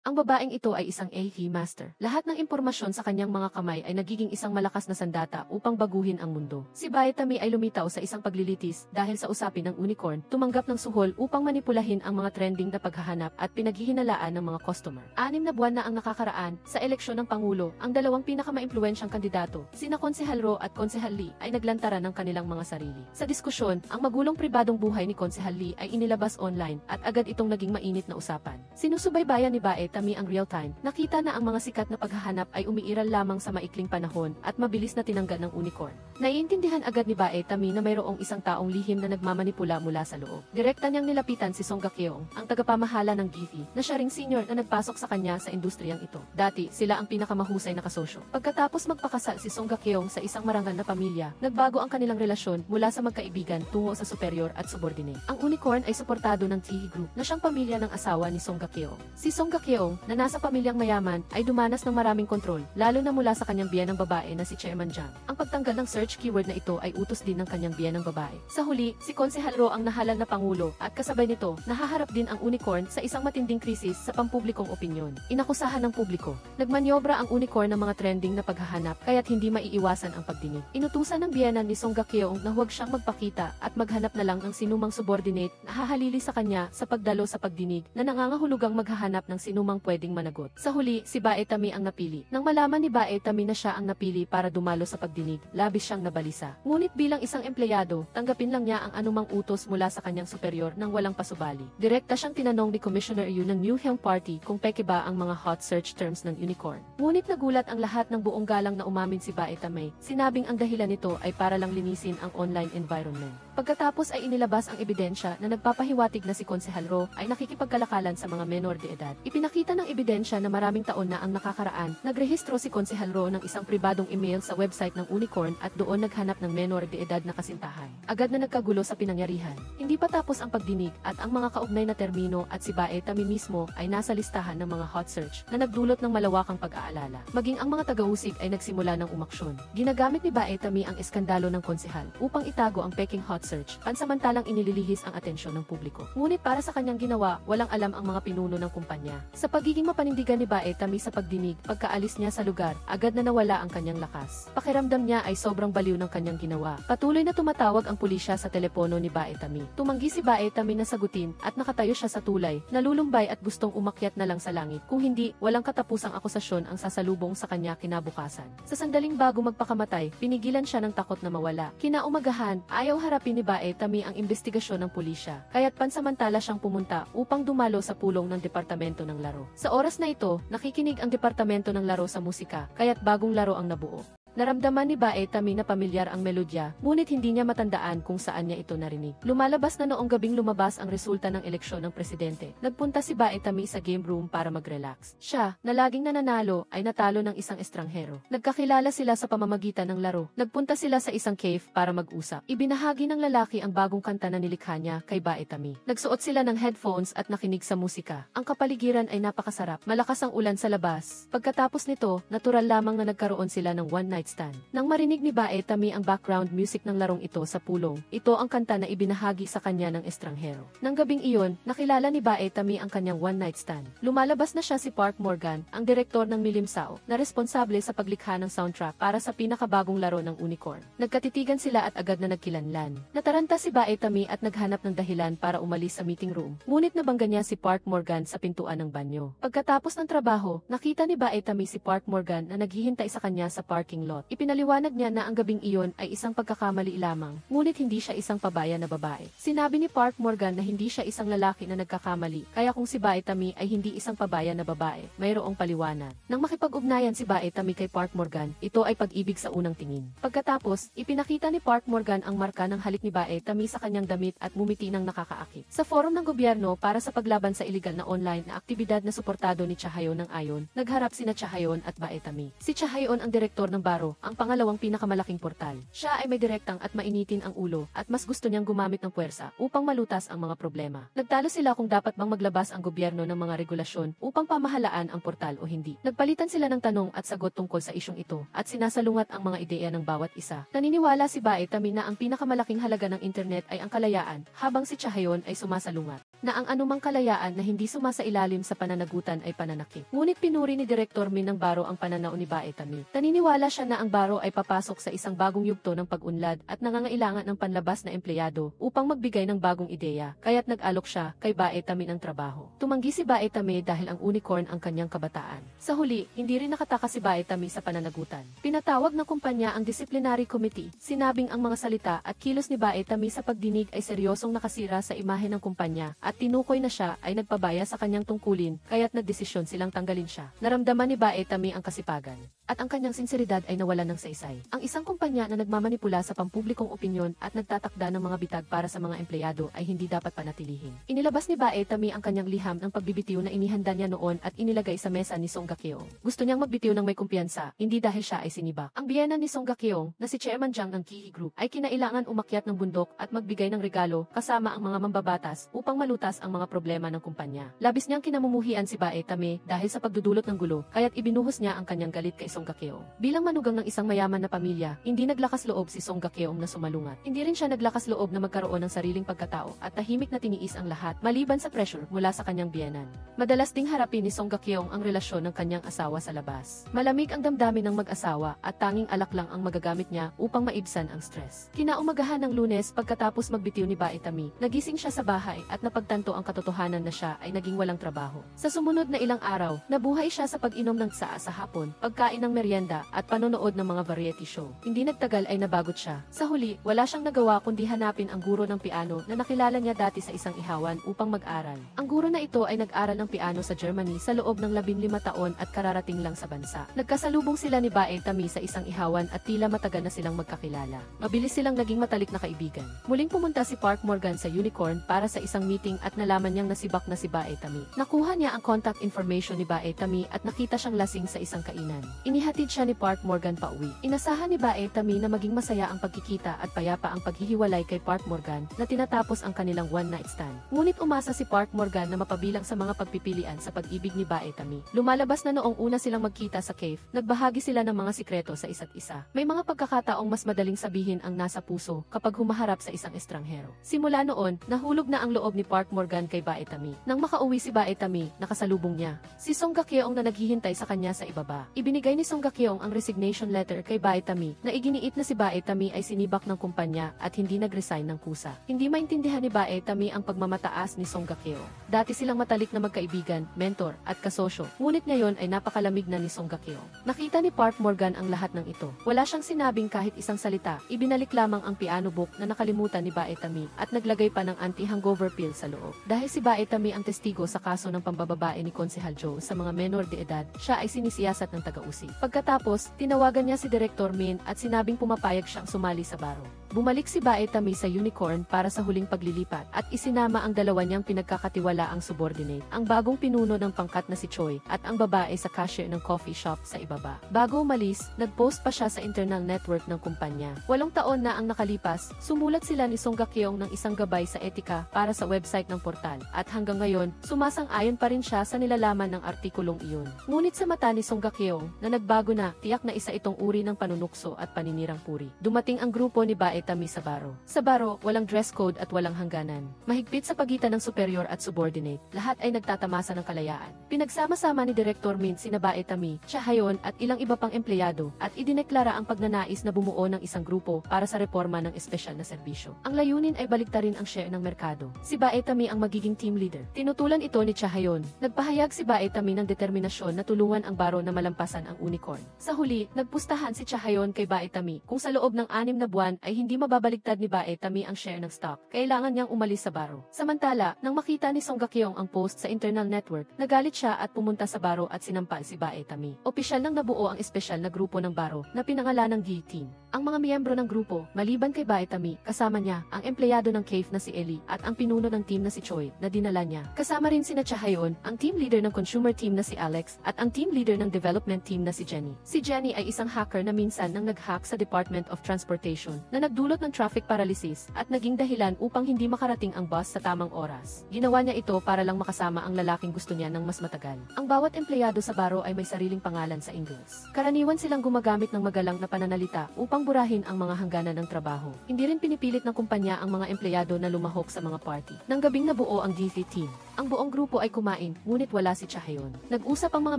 Ang babaeng ito ay isang AI master. Lahat ng impormasyon sa kanyang mga kamay ay nagiging isang malakas na sandata upang baguhin ang mundo. Si Baetami ay lumitaw sa isang paglilitis dahil sa usapin ng unicorn, tumanggap ng suhol upang manipulahin ang mga trending na paghahanap at pinaghihinalaan ng mga customer. 6 na buwan na ang nakakaraan sa eleksyon ng Pangulo, ang dalawang pinakamaimpluwensyang kandidato, sina Konsehal Ro at Konsehal Lee, ay naglantaran ng kanilang mga sarili. Sa diskusyon, ang magulong pribadong buhay ni Konsehal Lee ay inilabas online at agad itong naging mainit na usapan. Sinusubaybayan ni Baetami ang real-time, nakita na ang mga sikat na paghahanap ay umiiral lamang sa maikling panahon at mabilis na tinanggal ng unicorn. Naiintindihan agad ni Baetami na mayroong isang taong lihim na nagmamanipula mula sa loob. Direkta niyang nilapitan si Song Gakeong, ang tagapamahala ng Gifi, na siya ring senior na nagpasok sa kanya sa industriyang ito. Dati, sila ang pinakamahusay na kasosyo. Pagkatapos magpakasal si Song Gakeong sa isang marangal na pamilya, nagbago ang kanilang relasyon mula sa magkaibigan tungo sa superior at subordinate. Ang unicorn ay suportado ng Tihi Group na siyang pamilya ng asawa ni Song Gakeong. Si Song Gakeong, na nasa pamilyang mayaman, ay dumanas ng maraming kontrol, lalo na mula sa kanyang biyanang babae na si Chairman Jiang. Ang pagtanggal ng search keyword na ito ay utos din ng kanyang biyanang babae. Sa huli, si Konsehal Ro ang nahalal na pangulo at kasabay nito, nahaharap din ang unicorn sa isang matinding krisis sa pampublikong opinyon. Inakusahan ng publiko. Nagmanyobra ang unicorn ng mga trending na paghahanap kaya't hindi maiiwasan ang pagdinig. Inutusan ng biyanan ni Song Gakeong na huwag siyang magpakita at maghanap na lang ng sinumang subordinate na hahalili sa kanya sa pagdalo sa pagdinig na nangangahulugang maghahanap ng sinumang pwedeng managot. Sa huli, si Baetami ang napili. Nang malaman ni Baetami na siya ang napili para dumalo sa pagdinig, labis siyang nabalisa. Ngunit bilang isang empleyado, tanggapin lang niya ang anumang utos mula sa kanyang superior nang walang pasubali. Direkta siyang tinanong ni Commissioner Yu ng New Hyung Party kung peke ba ang mga hot search terms ng unicorn. Ngunit nagulat ang lahat ng buong galang na umamin si Baetami. Sinabing ang dahilan nito ay para lang linisin ang online environment. Pagkatapos ay inilabas ang ebidensya na nagpapahiwatig na si Konsehal Ro ay nakikipagkalakalan sa mga menor de edad. Ipinakita ng ebidensya na maraming taon na ang nakakaraan, nagrehistro si Konsehal Ro ng isang pribadong email sa website ng unicorn at doon naghanap ng menor de edad na kasintahan. Agad na nagkagulo sa pinangyarihan. Hindi pa tapos ang pagdinig at ang mga kaugnay na termino at si Baetami mismo ay nasa listahan ng mga hot search na nagdulot ng malawakang pag-aalala. Maging ang mga tagahusig ay nagsimula ng umaksyon. Ginagamit ni Baetami ang eskandalo ng konsehal upang itago ang peking hot search, pansamantalang inililihis ang atensyon ng publiko. Ngunit para sa kanyang ginawa, walang alam ang mga pinuno ng kumpanya. Sa pagiging mapanindigan ni Baetami sa pagdinig, pagkaalis niya sa lugar, agad na nawala ang kanyang lakas. Pakiramdam niya ay sobrang baliw ng kanyang ginawa. Patuloy na tumatawag ang pulisya sa telepono ni Baetami. Tumanggi si Baetami na sagutin at nakatayo siya sa tulay, nalulumbay at gustong umakyat na lang sa langit. Kung hindi, walang katapusang akusasyon ang sasalubong sa kanya kinabukasan. Sa sandaling bago magpakamatay, pinigilan siya ng takot na mawala. Kinaumagahan, ayaw harapin ni Baetami ang investigasyon ng pulisya, kaya't pansamantala siyang pumunta upang dumalo sa pulong ng Departamento ng Laro. Sa oras na ito, nakikinig ang Departamento ng Laro sa musika, kaya't bagong laro ang nabuo. Naramdaman ni Baetami na pamilyar ang melodya, ngunit hindi niya matandaan kung saan niya ito narinig. Lumalabas na noong gabing lumabas ang resulta ng eleksyon ng presidente. Nagpunta si Baetami sa game room para mag-relax. Siya, na laging nananalo, ay natalo ng isang estranghero. Nagkakilala sila sa pamamagitan ng laro. Nagpunta sila sa isang cave para mag-usap. Ibinahagi ng lalaki ang bagong kanta na nilikha niya kay Baetami. Nagsuot sila ng headphones at nakinig sa musika. Ang kapaligiran ay napakasarap. Malakas ang ulan sa labas. Pagkatapos nito, natural lamang na nagkaroon sila ng one night stand. Nang marinig ni Baetami ang background music ng larong ito sa pulong, ito ang kanta na ibinahagi sa kanya ng estranghero. Nang gabing iyon, nakilala ni Baetami ang kanyang one night stand. Lumalabas na siya si Park Morgan, ang direktor ng Milimsao, na responsable sa paglikha ng soundtrack para sa pinakabagong laro ng unicorn. Nagkatitigan sila at agad na nagkilanlan. Nataranta si Baetami at naghanap ng dahilan para umalis sa meeting room. Ngunit nabangga niya si Park Morgan sa pintuan ng banyo. Pagkatapos ng trabaho, nakita ni Baetami si Park Morgan na naghihintay sa kanya sa parking lot. Ipinaliwanag niya na ang gabing iyon ay isang pagkakamali lamang, ngunit hindi siya isang pabaya na babae. Sinabi ni Park Morgan na hindi siya isang lalaki na nagkakamali, kaya kung si Baetami ay hindi isang pabaya na babae, mayroong paliwanag. Nang makipag-ugnayan si Baetami kay Park Morgan, ito ay pag-ibig sa unang tingin. Pagkatapos, ipinakita ni Park Morgan ang marka ng halik ni Baetami sa kanyang damit at mumiti ng nakakaakit. Sa forum ng gobyerno para sa paglaban sa iligal na online na aktibidad na suportado ni Chahayon ng Ayon, nagharap sina Chahayon at Baetami. Si Chahayon ang direktor ng Baro, ang pangalawang pinakamalaking portal. Siya ay may direktang at mainitin ang ulo at mas gusto niyang gumamit ng puwersa upang malutas ang mga problema. Nagtalo sila kung dapat bang maglabas ang gobyerno ng mga regulasyon upang pamahalaan ang portal o hindi. Nagpalitan sila ng tanong at sagot tungkol sa isyong ito at sinasalungat ang mga ideya ng bawat isa. Naniniwala si Baetami na ang pinakamalaking halaga ng internet ay ang kalayaan, habang si Chahayon ay sumasalungat. na ang anumang kalayaan na hindi sumasailalim sa pananagutan ay pananakit. Ngunit pinuri ni Direktor Min ng baro ang pananaw ni Baetami. Naniniwala siya na ang baro ay papasok sa isang bagong yugto ng pag-unlad at nangangailangan ng panlabas na empleyado upang magbigay ng bagong ideya, kaya't nag-alok siya kay Baetami ng trabaho. Tumanggi si Baetami dahil ang unicorn ang kanyang kabataan. Sa huli, hindi rin nakatakas si Baetami sa pananagutan. Pinatawag ng kumpanya ang disciplinary committee, sinabing ang mga salita at kilos ni Baetami sa pagdinig ay seryosong nakasira sa imahe ng kumpanya at tinukoy na siya ay nagpabaya sa kanyang tungkulin, kaya't nagdesisyon silang tanggalin siya. Naramdaman ni Baetami ang kasipagan at ang kanyang sinseridad ay nawalan ng saysay. Ang isang kumpanya na nagmamanipula sa pampublikong opinyon at nagtatakda ng mga bitag para sa mga empleyado ay hindi dapat panatilihin. Inilabas ni Baetami ang kanyang liham ng pagbibitiw na inihanda niya noon at inilagay sa mesa ni Song Gakyong. Gusto niyang magbitiw ng may kumpiyansa, hindi dahil siya ay sinibak. Ang biyena ni Song Gakyong, na si Chairman Jang ng Kihi Group, ay kinailangan umakyat ng bundok at magbigay ng regalo kasama ang mga mambabatas upang malutas ang mga problema ng kumpanya. Labis niyang kinamumuhian si Baetami dahil sa pagdudulot ng gulo, kaya't ibinuhos niya ang kanyang galit kay Song Gakyong. Bilang manugang ng isang mayaman na pamilya, hindi naglakas loob si Song Gakyong na sumalungat. Hindi rin siya naglakas loob na magkaroon ng sariling pagkatao at tahimik na tiniis ang lahat maliban sa pressure mula sa kanyang biyenan. Madalas ding harapin ni Song Gakyong ang relasyon ng kanyang asawa sa labas. Malamig ang damdamin ng mag-asawa at tanging alak lang ang magagamit niya upang maibsan ang stress. Kinaumagahan ng Lunes pagkatapos magbitiw ni Baetami, nagising siya sa bahay at napagtanto ang katotohanan na siya ay naging walang trabaho. Sa sumunod na ilang araw, nabuhay siya sa pag-inom ng tsaa sa hapon, pagkain ng merienda at panonood ng mga variety show. Hindi nagtagal ay nabagot siya. Sa huli, wala siyang nagawa kundi hanapin ang guro ng piano na nakilala niya dati sa isang ihawan upang mag-aral. Ang guro na ito ay nag-aral ng piano sa Germany sa loob ng 15 taon at kararating lang sa bansa. Nagkasalubong sila ni Baetami sa isang ihawan at tila matagal na silang magkakilala. Mabilis silang naging matalik na kaibigan. Muling pumunta si Park Morgan sa Unicorn para sa isang meeting at nalaman niyang nasibak na si Baetami. Nakuha niya ang contact information ni Baetami at nakita siyang lasing sa isang kainan. Inihatid siya ni Park Morgan pauwi. Inasahan ni Baetami na maging masaya ang pagkikita at payapa ang paghihiwalay kay Park Morgan na tinatapos ang kanilang one-night stand. Ngunit umasa si Park Morgan na mapabilang sa mga pagpipilian sa pag-ibig ni Baetami. Lumalabas na noong una silang magkita sa cave, nagbahagi sila ng mga sikreto sa isa't isa. May mga pagkakataong mas madaling sabihin ang nasa puso kapag humaharap sa isang estranghero. Simula noon, nahulog na ang loob ni Park Morgan kay Baetami. Nang makauwi si Baetami, nakasalubong niya si Song Gakyong na naghihintay sa kanya sa ibaba. Ibinigay ni Song Gakyong ang resignation letter kay Baetami na iginiit na si Baetami ay sinibak ng kumpanya at hindi nag-resign ng kusa. Hindi maintindihan ni Baetami ang pagmamataas ni Song Gakyong. Dati silang matalik na magkaibigan, mentor at kasosyo. Ngunit ngayon ay napakalamig na ni Song Gakyong. Nakita ni Park Morgan ang lahat ng ito. Wala siyang sinabing kahit isang salita. Ibinalik lamang ang piano book na nakalimutan ni Baetami at naglagay pa ng anti-hangover pill sa loob. Dahil si Baetami ang testigo sa kaso ng pambababae ni Konsehal Joe sa mga menor de edad, siya ay sinisiyasat ng taga-usi. Pagkatapos, tinawagan niya si Direktor Min at sinabing pumapayag siyang sumali sa baro. Bumalik si Baetami sa Unicorn para sa huling paglilipat at isinama ang dalawa niyang pinagkakatiwalaang subordinate, ang bagong pinuno ng pangkat na si Choi at ang babae sa cashier ng coffee shop sa ibaba. Bago umalis, nag-post pa siya sa internal network ng kumpanya. 8 taon na ang nakalipas, sumulat sila ni Song Gakyong ng isang gabay sa etika para sa website ng portal at hanggang ngayon, sumasang-ayon pa rin siya sa nilalaman ng artikulong iyon. Ngunit sa mata ni Song Gakyong, na nagbago na, tiyak na isa itong uri ng panunukso at paninirang puri. Dumating ang grupo ni Baetami sa baro. Sa baro, walang dress code at walang hangganan. Mahigpit sa pagitan ng superior at subordinate, lahat ay nagtatamasa ng kalayaan. Pinagsama-sama ni Direktor Min sina Baetami, Chahayon at ilang iba pang empleyado at idineklara ang pagnanais na bumuo ng isang grupo para sa reforma ng espesyal na serbisyo. Ang layunin ay baliktarin ang share ng merkado. Si Baetami ang magiging team leader. Tinutulan ito ni Chahayon. Nagpahayag si Baetami ng determinasyon na tulungan ang baro na malampasan ang unicorn. Sa huli, nagpustahan si Chahayon kay Baetami kung sa loob ng 6 na buwan ay hindi mababaliktad ni Baetami ang share ng stock. Kailangan niyang umalis sa baro. Samantala, nang makita ni Song Gakyong ang post sa internal network, nagalit siya at pumunta sa baro at sinampal si Baetami. Opisyal nang nabuo ang espesyal na grupo ng baro na pinangalan ng G-Team. Ang mga miyembro ng grupo, maliban kay Baetami, kasama niya ang empleyado ng cave na si Ellie at ang pinuno ng team na si Choi na dinala niya. Kasama rin sina Chahayon, ang team leader ng consumer team na si Alex at ang team leader ng development team na si Jenny. Si Jenny ay isang hacker na minsan nang nag-hack sa Department of Transportation na nagdulot ng traffic paralysis at naging dahilan upang hindi makarating ang bus sa tamang oras. Ginawa niya ito para lang makasama ang lalaking gusto niya ng mas matagal. Ang bawat empleyado sa baro ay may sariling pangalan sa Ingles. Karaniwan silang gumagamit ng magalang na pananalita upang burahin ang mga hangganan ng trabaho. Hindi rin pinipilit ng kumpanya ang mga empleyado na lumahok sa mga party. Nang gabi gabing nabuo ang DZ team. Ang buong grupo ay kumain, ngunit wala si Chahayon. Nag-usap ang mga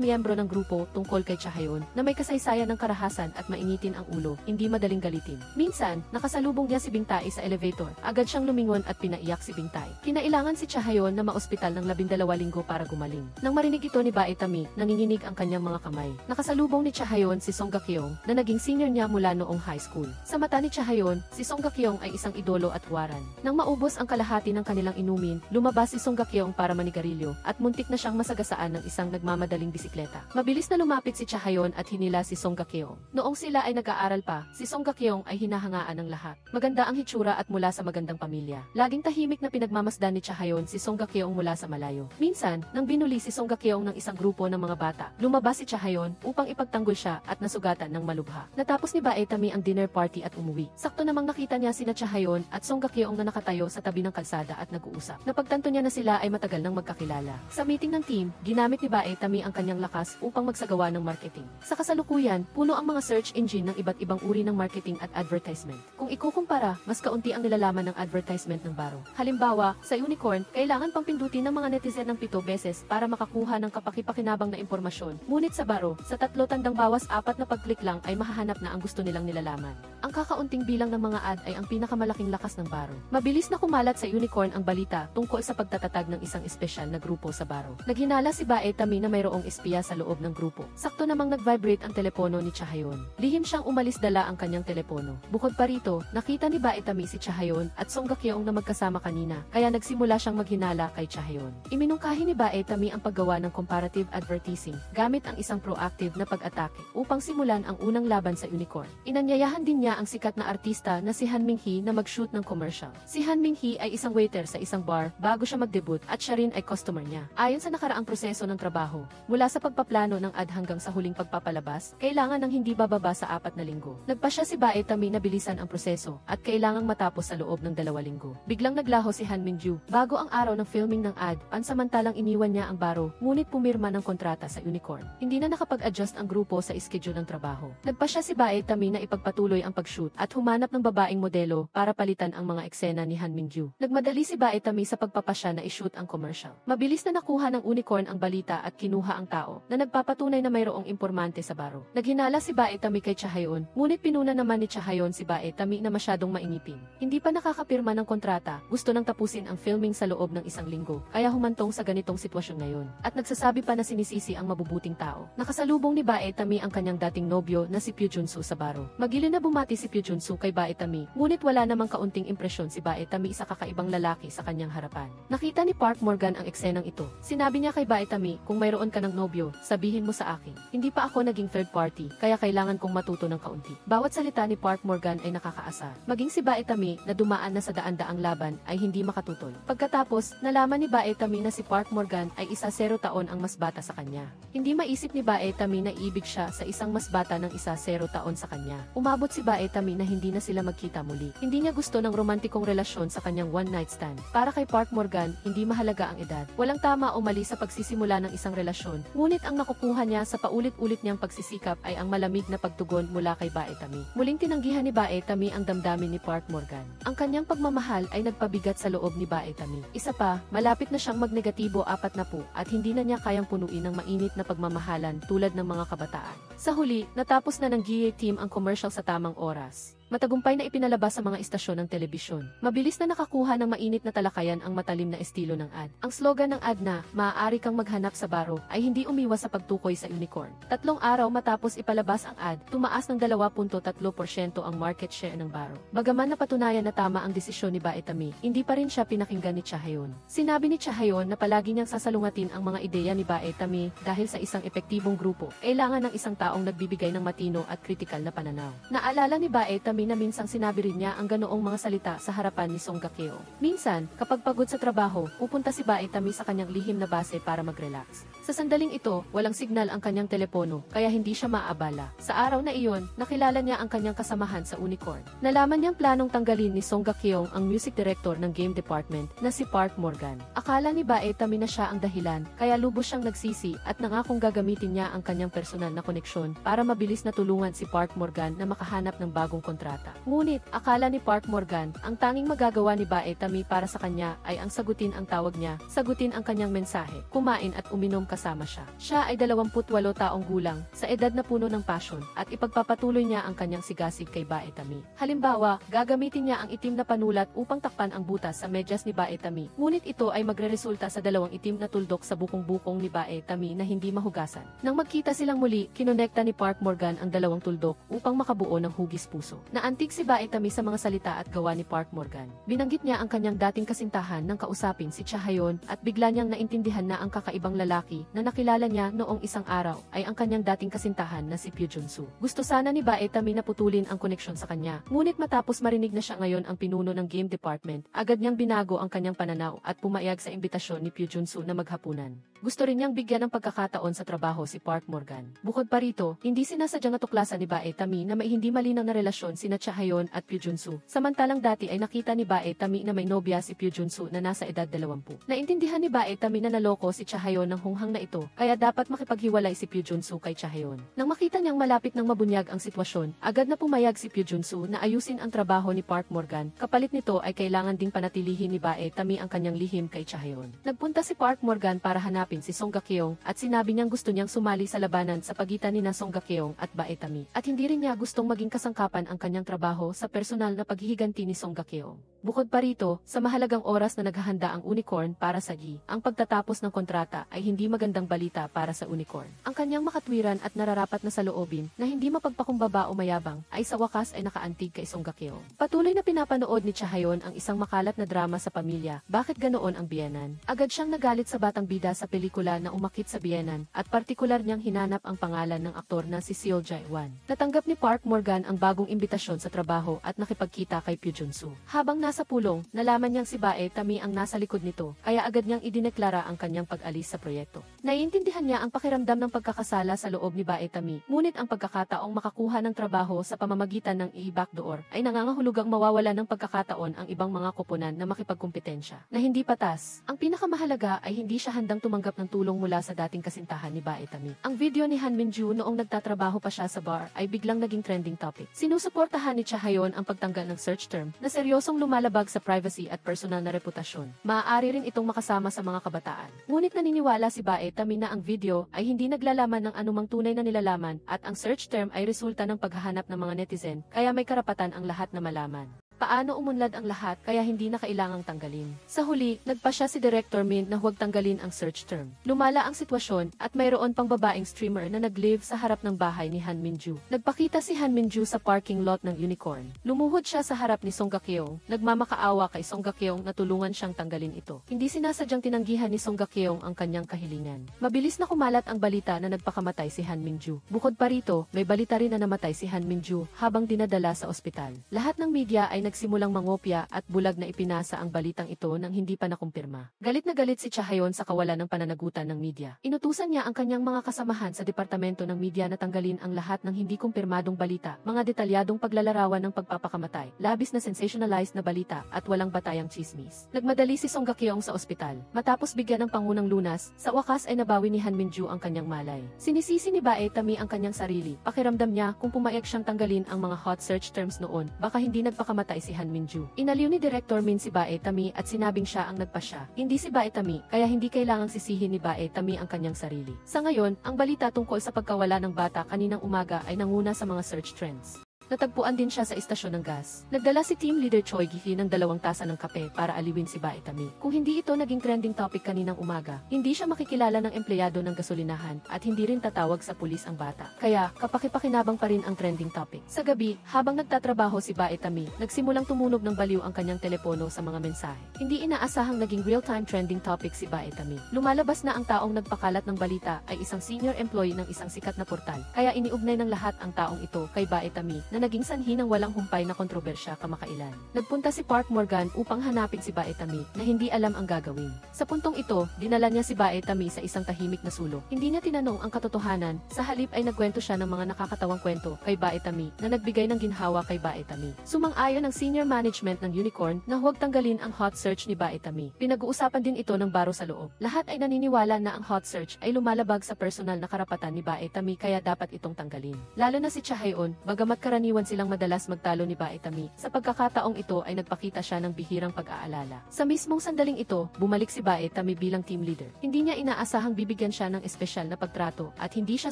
miyembro ng grupo tungkol kay Chahayon na may kasaysayan ng karahasan at mainitin ang ulo, hindi madaling galitin. Minsan, nakasalubong niya si Bingtay sa elevator. Agad siyang lumingon at pinaiyak si Bingtay. Kinailangan si Chahayon na maospital ng 12 linggo para gumaling. Nang marinig ito ni Baetami, nanginginig ang kanyang mga kamay. Nakasalubong ni Chahayon si Song Gakyong na naging senior niya mula noong high school. Sa mata ni Chahayon, si Song Gakyong ay isang idolo at huwaran. Nang maubos ang kalahati ng kanilang inumin, lumabas si Song Gakyong para manigarilyo at muntik na siyang masagasaan ng isang nagmamadaling bisikleta. Mabilis na lumapit si Chahayon at hinila si Song Gakyong. Noong sila ay nag-aaral pa, si Song Gakyong ay hinahangaan ng lahat. Maganda ang hitsura at mula sa magandang pamilya. Laging tahimik na pinagmamasdan ni Chahayon si Song Gakyong mula sa malayo. Minsan, nang binuli si Song Gakyong ng isang grupo ng mga bata, lumabas si Chahayon upang ipagtanggol siya at nasugatan ng malubha. Natapos ni Baetami ang dinner party at umuwi. Sakto namang nakita niya sina Chahayon at Song Gakyong na nakatayo sa tabi ng kalsada at nag-uusap. Napagtanto niya na sila ay matagal nang magkakilala. Sa meeting ng team, ginamit ni Baetami ang kanyang lakas upang magsagawa ng marketing. Sa kasalukuyan, puno ang mga search engine ng iba't ibang uri ng marketing at advertisement. Kung ikukumpara, mas kaunti ang nilalaman ng advertisement ng baro. Halimbawa, sa Unicorn, kailangan pang pindutin ng mga netizen ng 7 beses para makakuha ng kapakipakinabang na impormasyon. Ngunit sa baro, sa 3 tandang bawas 4 na pag-click lang ay mahahanap na ang gusto nilang nilalaman. Ang kakaunting bilang ng mga ad ay ang pinakamalaking lakas ng baro. Mabilis na kumalat sa Unicorn ang balita tungkol sa pagtatatag ng isang espesyal na grupo sa baro. Naghinala si Baetami na mayroong espiya sa loob ng grupo. Sakto namang nag-vibrate ang telepono ni Chahayon. Lihim siyang umalis dala ang kanyang telepono. Bukod pa rito, nakita ni Baetami si Chahayon at Song Gakyong na magkasama kanina, kaya nagsimula siyang maghinala kay Chahayon. Iminungkahi ni Baetami ang paggawa ng comparative advertising gamit ang isang proactive na pag-atake upang simulan ang unang laban sa Unicorn. Inanyayahan din niya ang sikat na artista na si Han Minghee na mag-shoot ng commercial. Si Han Minghee ay isang waiter sa isang bar bago siya mag-debut at siya rin ay customer niya. Ayon sa nakaraang proseso ng trabaho, mula sa pagpaplano ng ad hanggang sa huling pagpapalabas, kailangan ng hindi bababa sa 4 na linggo. Nagpasya si Baetami na bilisan ang proseso at kailangang matapos sa loob ng 2 linggo. Biglang naglaho si Han Mingju. Bago ang araw ng filming ng ad, pansamantalang iniwan niya ang baro, ngunit pumirma ng kontrata sa Unicorn. Hindi na nakapag-adjust ang grupo sa schedule ng trabaho. Nagpasya si Baetami na ipagpatuloy ang pag-shoot at humanap ng babaeng modelo para palitan ang mga eksena ni Han Mingju. Nagmadali si Baetami sa pagpapasya na i-shoot ang commercial. Mabilis na nakuha ng Unicorn ang balita at kinuha ang tao na nagpapatunay na mayroong impormante sa baro. Naghinala si Baetami kay Chahayon, ngunit pinuna naman ni Chahayon si Baetami na masyadong mainipin. Hindi pa nakakapirma ng kontrata, gusto nang tapusin ang filming sa loob ng 1 linggo, kaya humantong sa ganitong sitwasyon ngayon. At nagsasabi pa na sinisisi ang mabubuting tao. Nakasalubong ni Baetami ang kanyang dating nobyo na si Pyo Junsu sa baro. Magili na bumati si Pyo Junsu kay Baetami, ngunit wala namang kaunting impresyon si Baetami sa kakaibang lalaki sa kanyang harapan. Nakita ni Park Morgan ang eksenang ito. Sinabi niya kay Baetami, kung mayroon ka ng nobyo, sabihin mo sa akin. Hindi pa ako naging third party, kaya kailangan kong matuto ng kaunti. Bawat salita ni Park Morgan ay nakakaasar. Maging si Baetami na dumaan na sa daan-daang laban ay hindi makatutol. Pagkatapos, nalaman ni Baetami na si Park Morgan ay 0 taon ang mas bata sa kanya. Hindi maisip ni Baetami na ibig siya sa isang mas bata ng 0 taon sa kanya. Umabot si Baetami na hindi na sila magkita muli. Hindi niya gusto ng romantikong relasyon sa kanyang one-night stand. Para kay Park Morgan, hindi mahalaga ang edad. Walang tama o mali sa pagsisimula ng isang relasyon, ngunit ang nakukuha niya sa paulit-ulit niyang pagsisikap ay ang malamig na pagtugon mula kay Baetami. Muling tinanggihan ni Baetami ang damdamin ni Park Morgan. Ang kanyang pagmamahal ay nagpabigat sa loob ni Baetami. Isa pa, malapit na siyang magnegatibo 40 at hindi na niya kayang punuin ng mainit na pagmamahalan tulad ng mga kabataan. Sa huli, natapos na ng GA team ang commercial sa tamang oras. Matagumpay na ipinalabas sa mga istasyon ng telebisyon. Mabilis na nakakuha ng mainit na talakayan ang matalim na estilo ng ad. Ang slogan ng ad na, maaari kang maghanap sa baro, ay hindi umiwas sa pagtukoy sa Unicorn. 3 araw matapos ipalabas ang ad, tumaas ng 2.3% ang market share ng baro. Bagaman napatunayan na tama ang desisyon ni Baetami, hindi pa rin siya pinakinggan ni Chahayon. Sinabi ni Chahayon na palagi niyang sasalungatin ang mga ideya ni Baetami dahil sa isang epektibong grupo, kailangan ng isang taong nagbibigay ng matino at kritikal na pananaw. Naalala ni Baetami na minsang sinabi rin niya ang ganoong mga salita sa harapan ni Song Gakyong. Minsan, kapag pagod sa trabaho, pupunta si Baetami sa kanyang lihim na base para mag-relax. Sa sandaling ito, walang signal ang kanyang telepono, kaya hindi siya maaabala. Sa araw na iyon, nakilala niya ang kanyang kasamahan sa Unicorn. Nalaman niyang planong tanggalin ni Song Ga-keong ang music director ng game department na si Park Morgan. Akala ni Bae Tami na siya ang dahilan, kaya lubos siyang nagsisi at nangakong gagamitin niya ang kanyang personal na koneksyon para mabilis na tulungan si Park Morgan na makahanap ng bagong kontrata. Ngunit, akala ni Park Morgan, ang tanging magagawa ni Bae Tami para sa kanya ay ang sagutin ang tawag niya, sagutin ang kanyang mensahe, kumain at uminom kasama siya. Siya ay 28 taong gulang, sa edad na puno ng passion, at ipagpapatuloy niya ang kanyang sigasig kay Bae Tami. Halimbawa, gagamitin niya ang itim na panulat upang takpan ang butas sa medyas ni Bae Tami. Ngunit ito ay magreresulta sa dalawang itim na tuldok sa bukong-bukong ni Bae Tami na hindi mahugasan. Nang magkita silang muli, kinonekta ni Park Morgan ang dalawang tuldok upang makabuo ng hugis puso. Naantig si Bae Tami sa mga salita at gawa ni Park Morgan. Binanggit niya ang kanyang dating kasintahan nang kausapin si Cha Hayon at bigla niyang naintindihan na ang kakaibang lalaki na nakilala niya noong isang araw ay ang kanyang dating kasintahan na si Pyo Junsu. Gusto sana ni Bae Tami na putulin ang koneksyon sa kanya. Ngunit matapos marinig na siya ngayon ang pinuno ng game department, agad niyang binago ang kanyang pananaw at pumayag sa imbitasyon ni Pyo Junsu na maghapunan. Gusto rin niyang bigyan ng pagkakataon sa trabaho si Park Morgan. Bukod pa rito, hindi sinasadyang natuklasan ni Bae Tami na may hindi malinaw na relasyon sina Cha Hayon at Pyo Junsu. Samantalang dati ay nakita ni Bae Tami na may nobya si Pyo Junsu na nasa edad 20. Naintindihan ni Bae Tami na naloko si Cha Hayon ng hunghang na ito, kaya dapat makipaghiwalay si Pyo Junsu kay Cha Hayon. Nang makita niyang malapit ng mabunyag ang sitwasyon, agad na pumayag si Pyo Junsu na ayusin ang trabaho ni Park Morgan. Kapalit nito ay kailangan ding panatilihin ni Bae Tami ang kanyang lihim kay Cha Hayon. Nagpunta si Park Morgan para hanapin si Song Ga-keong at sinabi niyang gusto niyang sumali sa labanan sa pagitan ni Song Ga-keong at Bae Tami. At hindi rin niya gustong maging kasangkapan ang kanyang trabaho sa personal na paghihiganti ni Song Ga-keong. Bukod pa rito, sa mahalagang oras na naghahanda ang Unicorn para sa Gi, ang pagtatapos ng kontrata ay hindi magandang balita para sa Unicorn. Ang kanyang makatwiran at nararapat na saloobin na hindi mapagpakumbaba o mayabang ay sa wakas ay nakaantig kay Song Ga-keong. Patuloy na pinapanood ni Cha Hayon ang isang makalat na drama sa pamilya, Bakit Ganoon ang Biyenan? Agad siyang nagalit sa batang bida sa pelikula na umakit sa biyenan at partikular niyang hinanap ang pangalan ng aktor na si Seo Jae-won. Natanggap ni Park Morgan ang bagong imbitasyon sa trabaho at nakipagkita kay Pyo Junsu. Habang nasa pulong, nalaman niyang si Bae Tami ang nasa likod nito, kaya agad niyang idineklara ang kanyang pag-alis sa proyekto. Naiintindihan niya ang pakiramdam ng pagkakasala sa loob ni Bae Tami, ngunit ang pagkakataong makakuha ng trabaho sa pamamagitan ng i-backdoor ay nangangahulugang mawawala ng pagkakataon ang ibang mga koponan na makipagkumpetensya na hindi patas. Ang pinakamahalaga ay hindi siya handang tumanggap ng tulong mula sa dating kasintahan ni Bae Tami. Ang video ni Han Min-ju noong nagtatrabaho pa siya sa bar ay biglang naging trending topic. Sinusuportahan ni Cha Hayon ang pagtanggal ng search term na seryosong lumalabag sa privacy at personal na reputasyon. Maaari rin itong makasama sa mga kabataan. Ngunit naniniwala si Bae Tami na ang video ay hindi naglalaman ng anumang tunay na nilalaman at ang search term ay resulta ng paghahanap ng mga netizen, kaya may karapatan ang lahat na malaman. Paano umunlad ang lahat kaya hindi na kailangang tanggalin. Sa huli, nagpasya si Director Min na huwag tanggalin ang search term. Lumala ang sitwasyon at mayroon pang babaeng streamer na nag-live sa harap ng bahay ni Han Min-ju. Nagpakita si Han Min-ju sa parking lot ng Unicorn. Lumuhod siya sa harap ni Song Ga-keong, nagmamakaawa kay Song Ga-keong na tulungan siyang tanggalin ito. Hindi sinasadyang tinanggihan ni Song Ga-keong ang kanyang kahilingan. Mabilis na kumalat ang balita na nagpakamatay si Han Min-ju. Bukod pa rito, may balita rin na namatay si Han Min-ju habang dinadala sa ospital. Lahat ng media ay nagsimulang mangopya at bulag na ipinasa ang balitang ito nang hindi pa nakumpirma. Galit na galit si Cha Hayon sa kawalan ng pananagutan ng media. Inutusan niya ang kanyang mga kasamahan sa departamento ng media na tanggalin ang lahat ng hindi kumpirmadong balita, mga detalyadong paglalarawan ng pagpapakamatay, labis na sensationalized na balita at walang batayang chismis. Nagmadali si Song Ga-keong sa ospital. Matapos bigyan ng pangunang lunas, sa wakas ay nabawi ni Han Min-ju ang kanyang malay. Sinisisi ni Bae Tami ang kanyang sarili. Pakiramdam niya kung pumayag siyang tanggalin ang mga hot search terms noon, baka hindi nagpakamatay si Han Min-ju. Inaliw ni Director Min si Bae Tami at sinabing siya ang nagpasya, hindi si Bae Tami, kaya hindi kailangang sisihin ni Bae Tami ang kanyang sarili. Sa ngayon, ang balita tungkol sa pagkawala ng bata kaninang umaga ay nanguna sa mga search trends. Natagpuan din siya sa istasyon ng gas. Nagdala si Team Leader Choi Gi-hee ng 2 tasa ng kape para aliwin si Bae Tami. Kung hindi ito naging trending topic kaninang umaga, hindi siya makikilala ng empleyado ng gasolinahan at hindi rin tatawag sa pulis ang bata. Kaya, kapakipakinabang pa rin ang trending topic. Sa gabi, habang nagtatrabaho si Bae Tami, nagsimulang tumunog ng baliw ang kanyang telepono sa mga mensahe. Hindi inaasahang naging real-time trending topic si Bae Tami. Lumalabas na ang taong nagpakalat ng balita ay isang senior employee ng isang sikat na portal. Kaya iniugnay ng lahat ang taong ito kay Bae Tami na naging sanhi ng walang humpay na kontrobersya kamakailan. Nagpunta si Park Morgan upang hanapin si Bae Tami na hindi alam ang gagawin. Sa puntong ito, dinala niya si Bae Tami sa isang tahimik na sulok. Hindi niya tinanong ang katotohanan, sa halip ay nagkwento siya ng mga nakakatawang kwento kay Bae Tami na nagbigay ng ginhawa kay Bae Tami. Sumang-ayon ang senior management ng Unicorn na huwag tanggalin ang hot search ni Bae Tami. Pinag-uusapan din ito ng baro sa loob. Lahat ay naniniwala na ang hot search ay lumalabag sa personal na karapatan ni Bae Tami kaya dapat itong tanggalin. Lalo na si Cha Hae-on, bagamat karaniwan silang madalas magtalo ni Bae Tami, sa pagkakataong ito ay nagpakita siya ng bihirang pag-aalala. Sa mismong sandaling ito, bumalik si Bae Tami bilang team leader. Hindi niya inaasahang bibigyan siya ng espesyal na pagtrato at hindi siya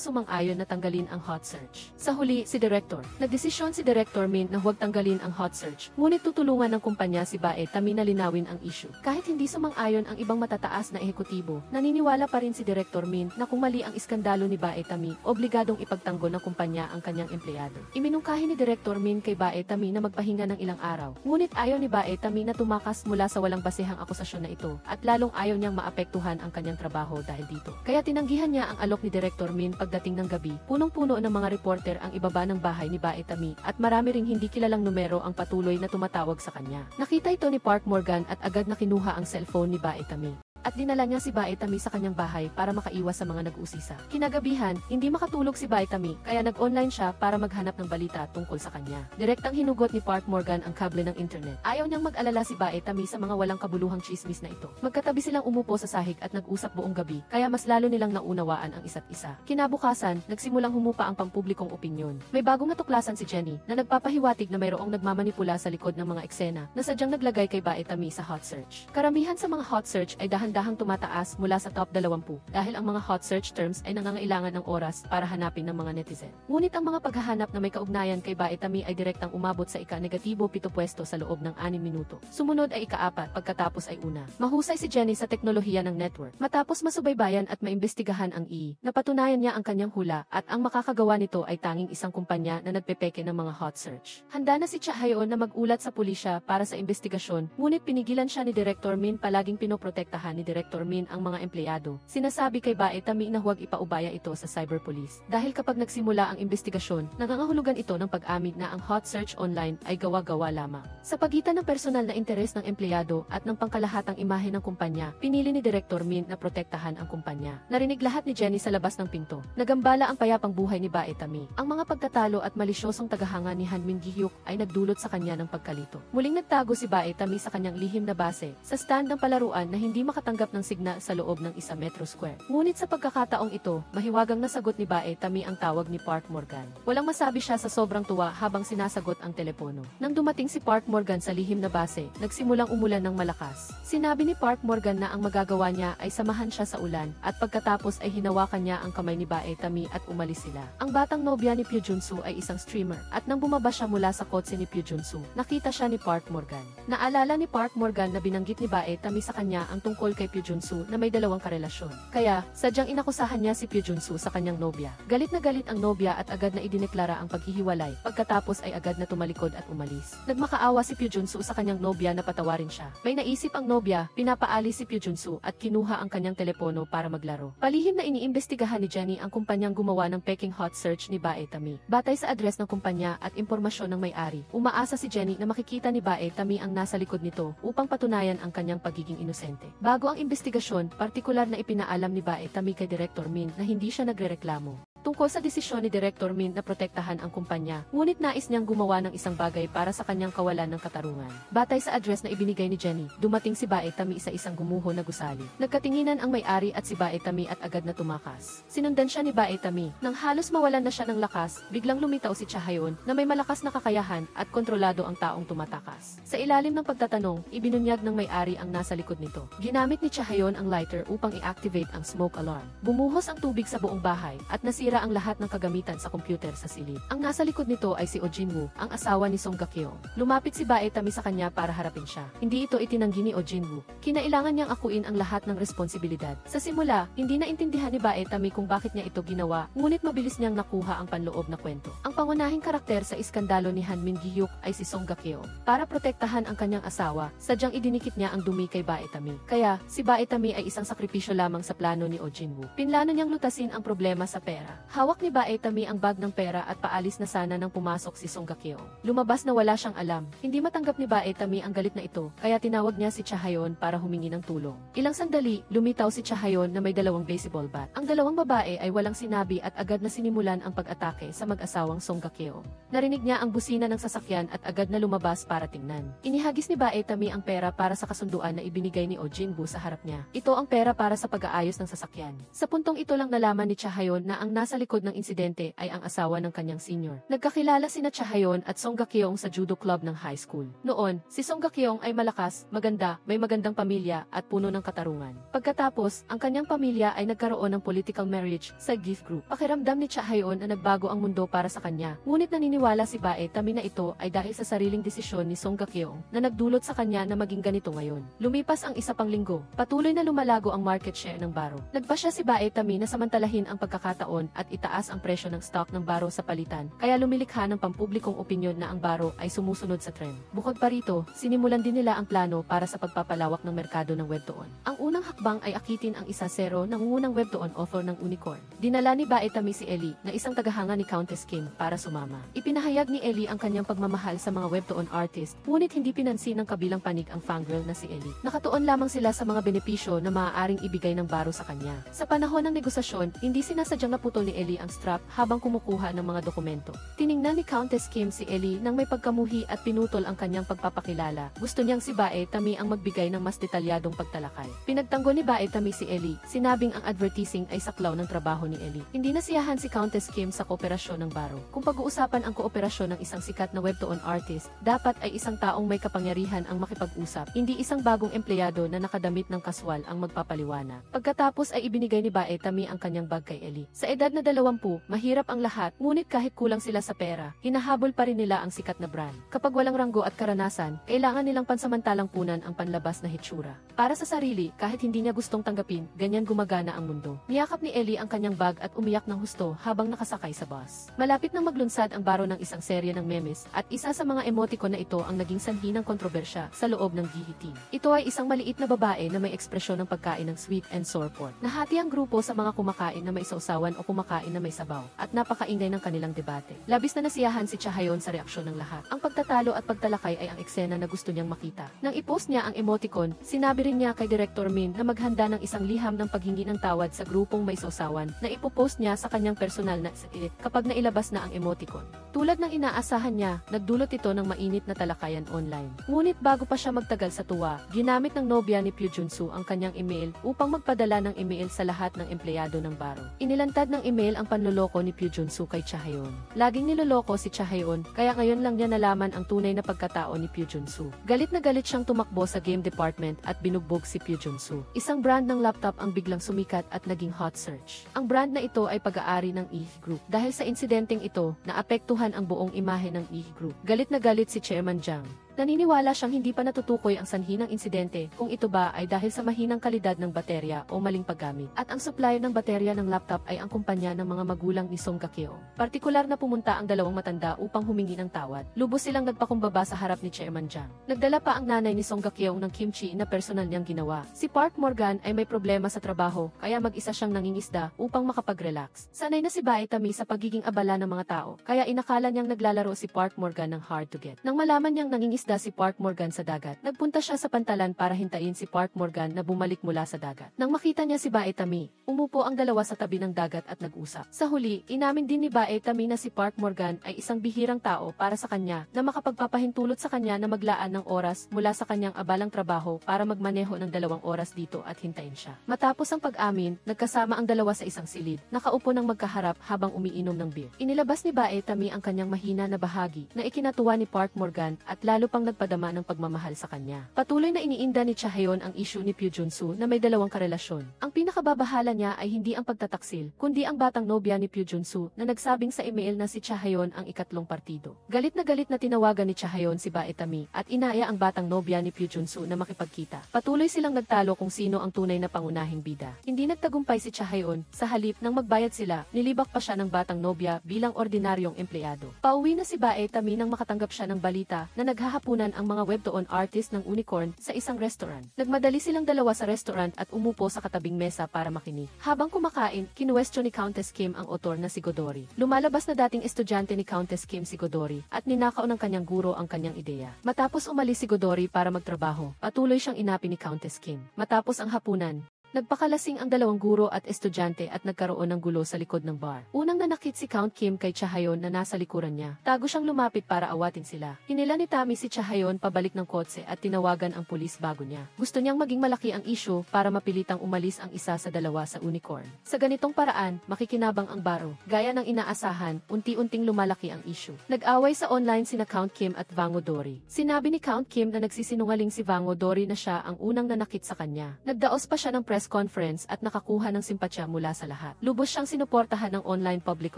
sumang-ayon na tanggalin ang hot search. Sa huli, si Director. Nagdesisyon si Director Min na huwag tanggalin ang hot search, ngunit tutulungan ng kumpanya si Bae Tami na linawin ang issue. Kahit hindi sumang-ayon ang ibang matataas na ehekutibo, naniniwala pa rin si Director Min na kung mali ang iskandalo ni Bae Tami, obligadong ipagtanggol ng kumpanya ang kanyang empleyado. Iminungkahi ni Director Min kay Bae Tami na magpahinga ng ilang araw. Ngunit ayaw ni Bae Tami na tumakas mula sa walang basehang akusasyon na ito at lalong ayaw niyang maapektuhan ang kanyang trabaho dahil dito. Kaya tinanggihan niya ang alok ni Director Min pagdating ng gabi. Punong-puno ng mga reporter ang ibaba ng bahay ni Bae Tami at marami ring hindi kilalang numero ang patuloy na tumatawag sa kanya. Nakita ito ni Park Morgan at agad na kinuha ang cellphone ni Bae Tami. At dinala niya si Bae Tami sa kanyang bahay para makaiwas sa mga nag-uusisa. Kinagabihan, hindi makatulog si Bae Tami kaya nag-online siya para maghanap ng balita tungkol sa kanya. Direktang hinugot ni Park Morgan ang kable ng internet. Ayaw niyang mag-alala si Bae Tami sa mga walang kabuluhang chismis na ito. Magkatabi silang umupo sa sahig at nag-usap buong gabi kaya mas lalo nilang naunawaan ang isa't isa. Kinabukasan, nagsimulang humupa ang pampublikong opinyon. May bagong natuklasan si Jenny na nagpapahiwatig na mayroong nagmamanipula sa likod ng mga eksena na sadyang naglagay kay Bae Tami sa hot search. Karamihan sa mga hot search ay dahan-dahang tumataas mula sa top 20 dahil ang mga hot search terms ay nangangailangan ng oras para hanapin ng mga netizen. Ngunit ang mga paghahanap na may kaugnayan kay Bae Tami ay direktang umabot sa ika-negatibo 7 pwesto sa loob ng 6 minuto. Sumunod ay ika-4 pagkatapos ay una. Mahusay si Jenny sa teknolohiya ng network. Matapos masubaybayan at maimbestigahan ang napatunayan niya ang kanyang hula at ang makakagawa nito ay tanging isang kumpanya na nagpepeke ng mga hot search. Handa na si Cha Hae-on na mag-ulat sa pulisya para sa investigasyon, ngunit pinigilan siya ni Director Min. Palaging pinoprotektahan ni Director Min ang mga empleyado. Sinasabi kay Bae Tami na huwag ipaubaya ito sa cyber police. Dahil kapag nagsimula ang investigasyon, nangangahulugan ito ng pag-amin na ang hot search online ay gawa-gawa lamang. Sa pagitan ng personal na interes ng empleyado at ng pangkalahatang imahe ng kumpanya, pinili ni Director Min na protektahan ang kumpanya. Narinig lahat ni Jenny sa labas ng pinto. Nagambala ang payapang buhay ni Bae Tami. Ang mga pagtatalo at malisyosong tagahanga ni Han Min Gi-hyuk ay nagdulot sa kanya ng pagkalito. Muling nagtago si Bae Tami sa kanyang lihim na base sa stand ng palaruan na hindi makatanggap ng signal sa loob ng 1 metro square. Ngunit sa pagkakataong ito, mahiwagang nasagot ni Bae Tami ang tawag ni Park Morgan. Walang masabi siya sa sobrang tuwa habang sinasagot ang telepono. Nang dumating si Park Morgan sa lihim na base, nagsimulang umulan ng malakas. Sinabi ni Park Morgan na ang magagawa niya ay samahan siya sa ulan at pagkatapos ay hinawakan niya ang kamay ni Bae Tami at umalis sila. Ang batang nobya ni Pyo Junsu ay isang streamer at nang bumaba siya mula sa kotse ni Pyo Junsu, nakita siya ni Park Morgan. Naalala ni Park Morgan na binanggit ni Bae Tami sa kanya ang tungkol kay Pyo Junsu na may dalawang karelasyon. Kaya, sadyang inakusahan niya si Pyo Junsu sa kanyang nobya. Galit na galit ang nobya at agad na idineklara ang paghihiwalay. Pagkatapos ay agad na tumalikod at umalis. Nagmakaawa si Pyo Junsu sa kanyang nobya na patawarin siya. May naisip ang nobya, pinapaalis si Pyo Junsu at kinuha ang kanyang telepono para maglaro. Palihim na iniimbestigahan ni Jenny ang kumpanyang gumawa ng peking hot search ni Bae Tami. Batay sa address ng kumpanya at impormasyon ng may-ari, umaasa si Jenny na makikita ni Bae Tami ang nasa likod nito upang patunayan ang kanyang pagiging inosente. Bago ang investigasyon, partikular na ipinaalam ni Bae Tami kay Director Min na hindi siya nagrereklamo tungkol sa desisyon ni Director Min na protektahan ang kumpanya, ngunit nais niyang gumawa ng isang bagay para sa kanyang kawalan ng katarungan. Batay sa address na ibinigay ni Jenny, dumating si Bae Tami sa isang gumuho na gusali. Nagkatinginan ang may-ari at si Bae Tami at agad na tumakas. Sinundan siya ni Bae Tami. Nang halos mawalan na siya ng lakas, biglang lumitaw si Cha Hae-on na may malakas na kakayahan at kontrolado ang taong tumatakas. Sa ilalim ng pagtatanong, ibinunyag ng may-ari ang nasa likod nito. Ginamit ni Cha Hae-on ang lighter upang i-activate ang smoke alarm. Bumuhos ang tubig sa buong bahay at nasira ang lahat ng kagamitan sa computer sa silid. Ang nasa likod nito ay si Oh Jin-woo, ang asawa ni Song Ga-kyo. Lumapit si Bae Tami sa kanya para harapin siya. Hindi ito itinanggi ni Oh Jin-woo. Kinailangan niyang akuin ang lahat ng responsibilidad. Sa simula, hindi naintindihan ni Bae Tami kung bakit niya ito ginawa, ngunit mabilis niyang nakuha ang panloob na kwento. Ang pangunahing karakter sa iskandalo ni Han Min Gi-hyuk ay si Song Ga-kyo. Para protektahan ang kanyang asawa, sadyang idinikit niya ang dumi kay Bae Tami. Kaya, si Bae Tami ay isang sakripisyo lamang sa plano ni Oh Jin-woo. Pinlano niyang lutasin ang problema sa pera. Hawak ni Bae Tami ang bag ng pera at paalis na sana nang pumasok si Song Ga-keong. Lumabas na wala siyang alam. Hindi matanggap ni Bae Tami ang galit na ito, kaya tinawag niya si Cha-hayon para humingi ng tulong. Ilang sandali, lumitaw si Cha-hayon na may dalawang baseball bat. Ang dalawang babae ay walang sinabi at agad na sinimulan ang pag-atake sa mag-asawang Song Ga-keong. Narinig niya ang busina ng sasakyan at agad na lumabas para tingnan. Inihagis ni Bae Tami ang pera para sa kasunduan na ibinigay ni Oh Jin-gu sa harap niya. Ito ang pera para sa pag-aayos ng sasakyan. Sa puntong ito lang nalaman ni Cha-hayon na ang nasa likod ng insidente ay ang asawa ng kanyang senior. Nagkakilala sina Cha-hayon at Song Ga-keong sa judo club ng high school. Noon, si Song Ga-keong ay malakas, maganda, may magandang pamilya at puno ng katarungan. Pagkatapos, ang kanyang pamilya ay nagkaroon ng political marriage sa gift group. Pakiramdam ni Cha-hayon na nagbago ang mundo para sa kanya. Ngunit naniniwala si Bae Tami na ito ay dahil sa sariling desisyon ni Song Ga-keong na nagdulot sa kanya na maging ganito ngayon. Lumipas ang isa pang linggo, patuloy na lumalago ang market share ng baro. Nagpasya si Bae Tami na samantalahin ang pagkakataon at itaas ang presyo ng stock ng baro sa palitan, kaya lumilikha ng pampublikong opinyon na ang baro ay sumusunod sa trend. Bukod pa rito, sinimulan din nila ang plano para sa pagpapalawak ng merkado ng webtoon. Ang unang hakbang ay akitin ang 1-0 ng unang webtoon offer ng Unicorn. Dinala ni Bae Tami si Ellie, na isang tagahanga ni Countess Kim, para sumama. Ipinahayag ni Ellie ang kanyang pagmamahal sa mga webtoon artist, ngunit hindi pinansin ng kabilang panig ang fangirl na si Ellie. Nakatuon lamang sila sa mga benepisyo na maaaring ibigay ng baro sa kanya. Sa panahon ng negosasyon, hindi sinasadyang naputol ni Ellie ang strap habang kumukuha ng mga dokumento. Tiningnan ni Countess Kim si Ellie nang may pagkamuhi at pinutol ang kanyang pagpapakilala. Gusto niyang si Bae Tami ang magbigay ng mas detalyadong pagtalakay. Pinagtanggol ni Bae Tami si Ellie, sinabing ang advertising ay saklaw ng trabaho ni Ellie. Hindi nasiyahan si Countess Kim sa kooperasyon ng baro. Kung pag-uusapan ang kooperasyon ng isang sikat na webtoon artist, dapat ay isang taong may kapangyarihan ang makipag-usap, hindi isang bagong empleyado na nakadamit ng kaswal ang magpapaliwanag. Pagkatapos ay ibinigay ni Bae Tami ang kanyang bag kay Ellie. Sa edad na 20, mahirap ang lahat, ngunit kahit kulang sila sa pera, hinahabol pa rin nila ang sikat na brand. Kapag walang ranggo at karanasan, kailangan nilang pansamantalang punan ang panlabas na hitsura. Para sa sarili, kahit hindi niya gustong tanggapin, ganyan gumagana ang mundo. Niyakap ni Ellie ang kanyang bag at umiyak ng husto habang nakasakay sa bus. Malapit nang maglunsad ang baro ng isang serye ng memes, at isa sa mga emoticon na ito ang naging sanhi ng kontrobersya sa loob ng GH team. Ito ay isang maliit na babae na may ekspresyon ng pagkain ng sweet and sour pork. Nahati ang grupo sa mga kumakain na may sausawan o kumakain na may sabaw, at napakaingay ng kanilang debate. Labis na nasiyahan si Cha-hayon sa reaksyon ng lahat. Ang pagtatalo at pagtalakay ay ang eksena na gusto niyang makita. Nang i-post niya ang emoticon, sinabi rin niya kay Director Min na maghanda ng isang liham ng paghingi ng tawad sa grupong may sausawan na ipopost niya sa kanyang personal na edit kapag nailabas na ang emoticon. Tulad ng inaasahan niya, nagdulot ito ng mainit na talakayan online. Ngunit bago pa siya magtagal sa tuwa, ginamit ng nobya ni Pyo Junsu ang kanyang email upang magpadala ng email sa lahat ng empleyado ng baro. Inilantad ng email ang panloloko ni Pyo Junsu kay Cha-hayon. Laging niloloko si Cha-hayon, kaya ngayon lang niya nalaman ang tunay na pagkatao ni Pyo Junsu. Galit na galit siyang tumakbo sa game department at binugbog si Pyo Junsu. Isang brand ng laptop ang biglang sumikat at naging hot search. Ang brand na ito ay pag-aari ng EH Group. Dahil sa insidenteng ito, naapektuhan ang buong imahe ng EH Group. Galit na galit si Chairman Jang. Naniniwala siyang hindi pa natutukoy ang sanhi ng insidente kung ito ba ay dahil sa mahinang kalidad ng baterya o maling paggamit. At ang supplier ng baterya ng laptop ay ang kumpanya ng mga magulang ni Song Ga-keong. Partikular na pumunta ang dalawang matanda upang humingi ng tawad. Lubos silang nagpakumbaba sa harap ni Chairman Jang. Nagdala pa ang nanay ni Song Ga-keong ng kimchi na personal niyang ginawa. Si Park Morgan ay may problema sa trabaho kaya mag-isa siyang nangingisda upang makapag-relax. Sanay na si Bae Tami sa pagiging abala ng mga tao kaya inakala niyang naglalaro si Park Morgan ng hard to get. Nang malaman niyang nangingisda si Park Morgan sa dagat, nagpunta siya sa pantalan para hintayin si Park Morgan na bumalik mula sa dagat. Nang makita niya si Bae Tami, umupo ang dalawa sa tabi ng dagat at nag-usap. Sa huli, inamin din ni Bae Tami na si Park Morgan ay isang bihirang tao para sa kanya na makapagpapahintulot sa kanya na maglaan ng oras mula sa kanyang abalang trabaho para magmaneho ng 2 oras dito at hintayin siya. Matapos ang pag-amin, nagkasama ang dalawa sa isang silid, nakaupo ng magkaharap habang umiinom ng beer. Inilabas ni Bae Tami ang kanyang mahina na bahagi na ikinatuwa ni Park Morgan at lalo pang nagpadama ng pagmamahal sa kanya. Patuloy na iniinda ni Cha-hayon ang issue ni Pyo Junsu na may dalawang karelasyon. Ang pinakababahala niya ay hindi ang pagtataksil, kundi ang batang nobya ni Pyo Junsu na nagsabing sa email na si Cha-hayon ang ikatlong partido. Galit na tinawagan ni Cha-hayon si Bae Tami at inaya ang batang nobya ni Pyo Junsu na makipagkita. Patuloy silang nagtalo kung sino ang tunay na pangunahing bida. Hindi nagtagumpay si Cha-hayon, sa halip nang magbayad sila, nilibak pa siya ng batang nobya bilang ordinaryong empleyado. Pauwi na si Bae Tami nang makatanggap siya ng balita na naghahapon hapunan ang mga webtoon artist ng Unicorn sa isang restaurant. Nagmadali silang dalawa sa restaurant at umupo sa katabing mesa para makinig. Habang kumakain, kinuwestiyon ni Countess Kim ang otor na si Godori. Lumalabas na dating estudyante ni Countess Kim si Godori at ninakaw ng kanyang guro ang kanyang ideya. Matapos umalis si Godori para magtrabaho, patuloy siyang inapi ni Countess Kim. Matapos ang hapunan, nagpakalasing ang dalawang guro at estudyante at nagkaroon ng gulo sa likod ng bar. Unang nanakit si Count Kim kay Chahayon na nasa likuran niya. Tago siyang lumapit para awatin sila. Hinila ni Tommy si Chahayon pabalik ng kotse at tinawagan ang pulis bago niya. Gusto niyang maging malaki ang issue para mapilitang umalis ang isa sa dalawa sa Unicorn. Sa ganitong paraan, makikinabang ang baro. Gaya ng inaasahan, unti-unting lumalaki ang issue. Nag-away sa online sina Count Kim at Vango Dory. Sinabi ni Count Kim na nagsisinungaling si Vango Dory na siya ang unang nanakit sa kanya. Nagdaos pa siya ng press conference at nakakuha ng simpatya mula sa lahat. Lubos siyang sinuportahan ng online public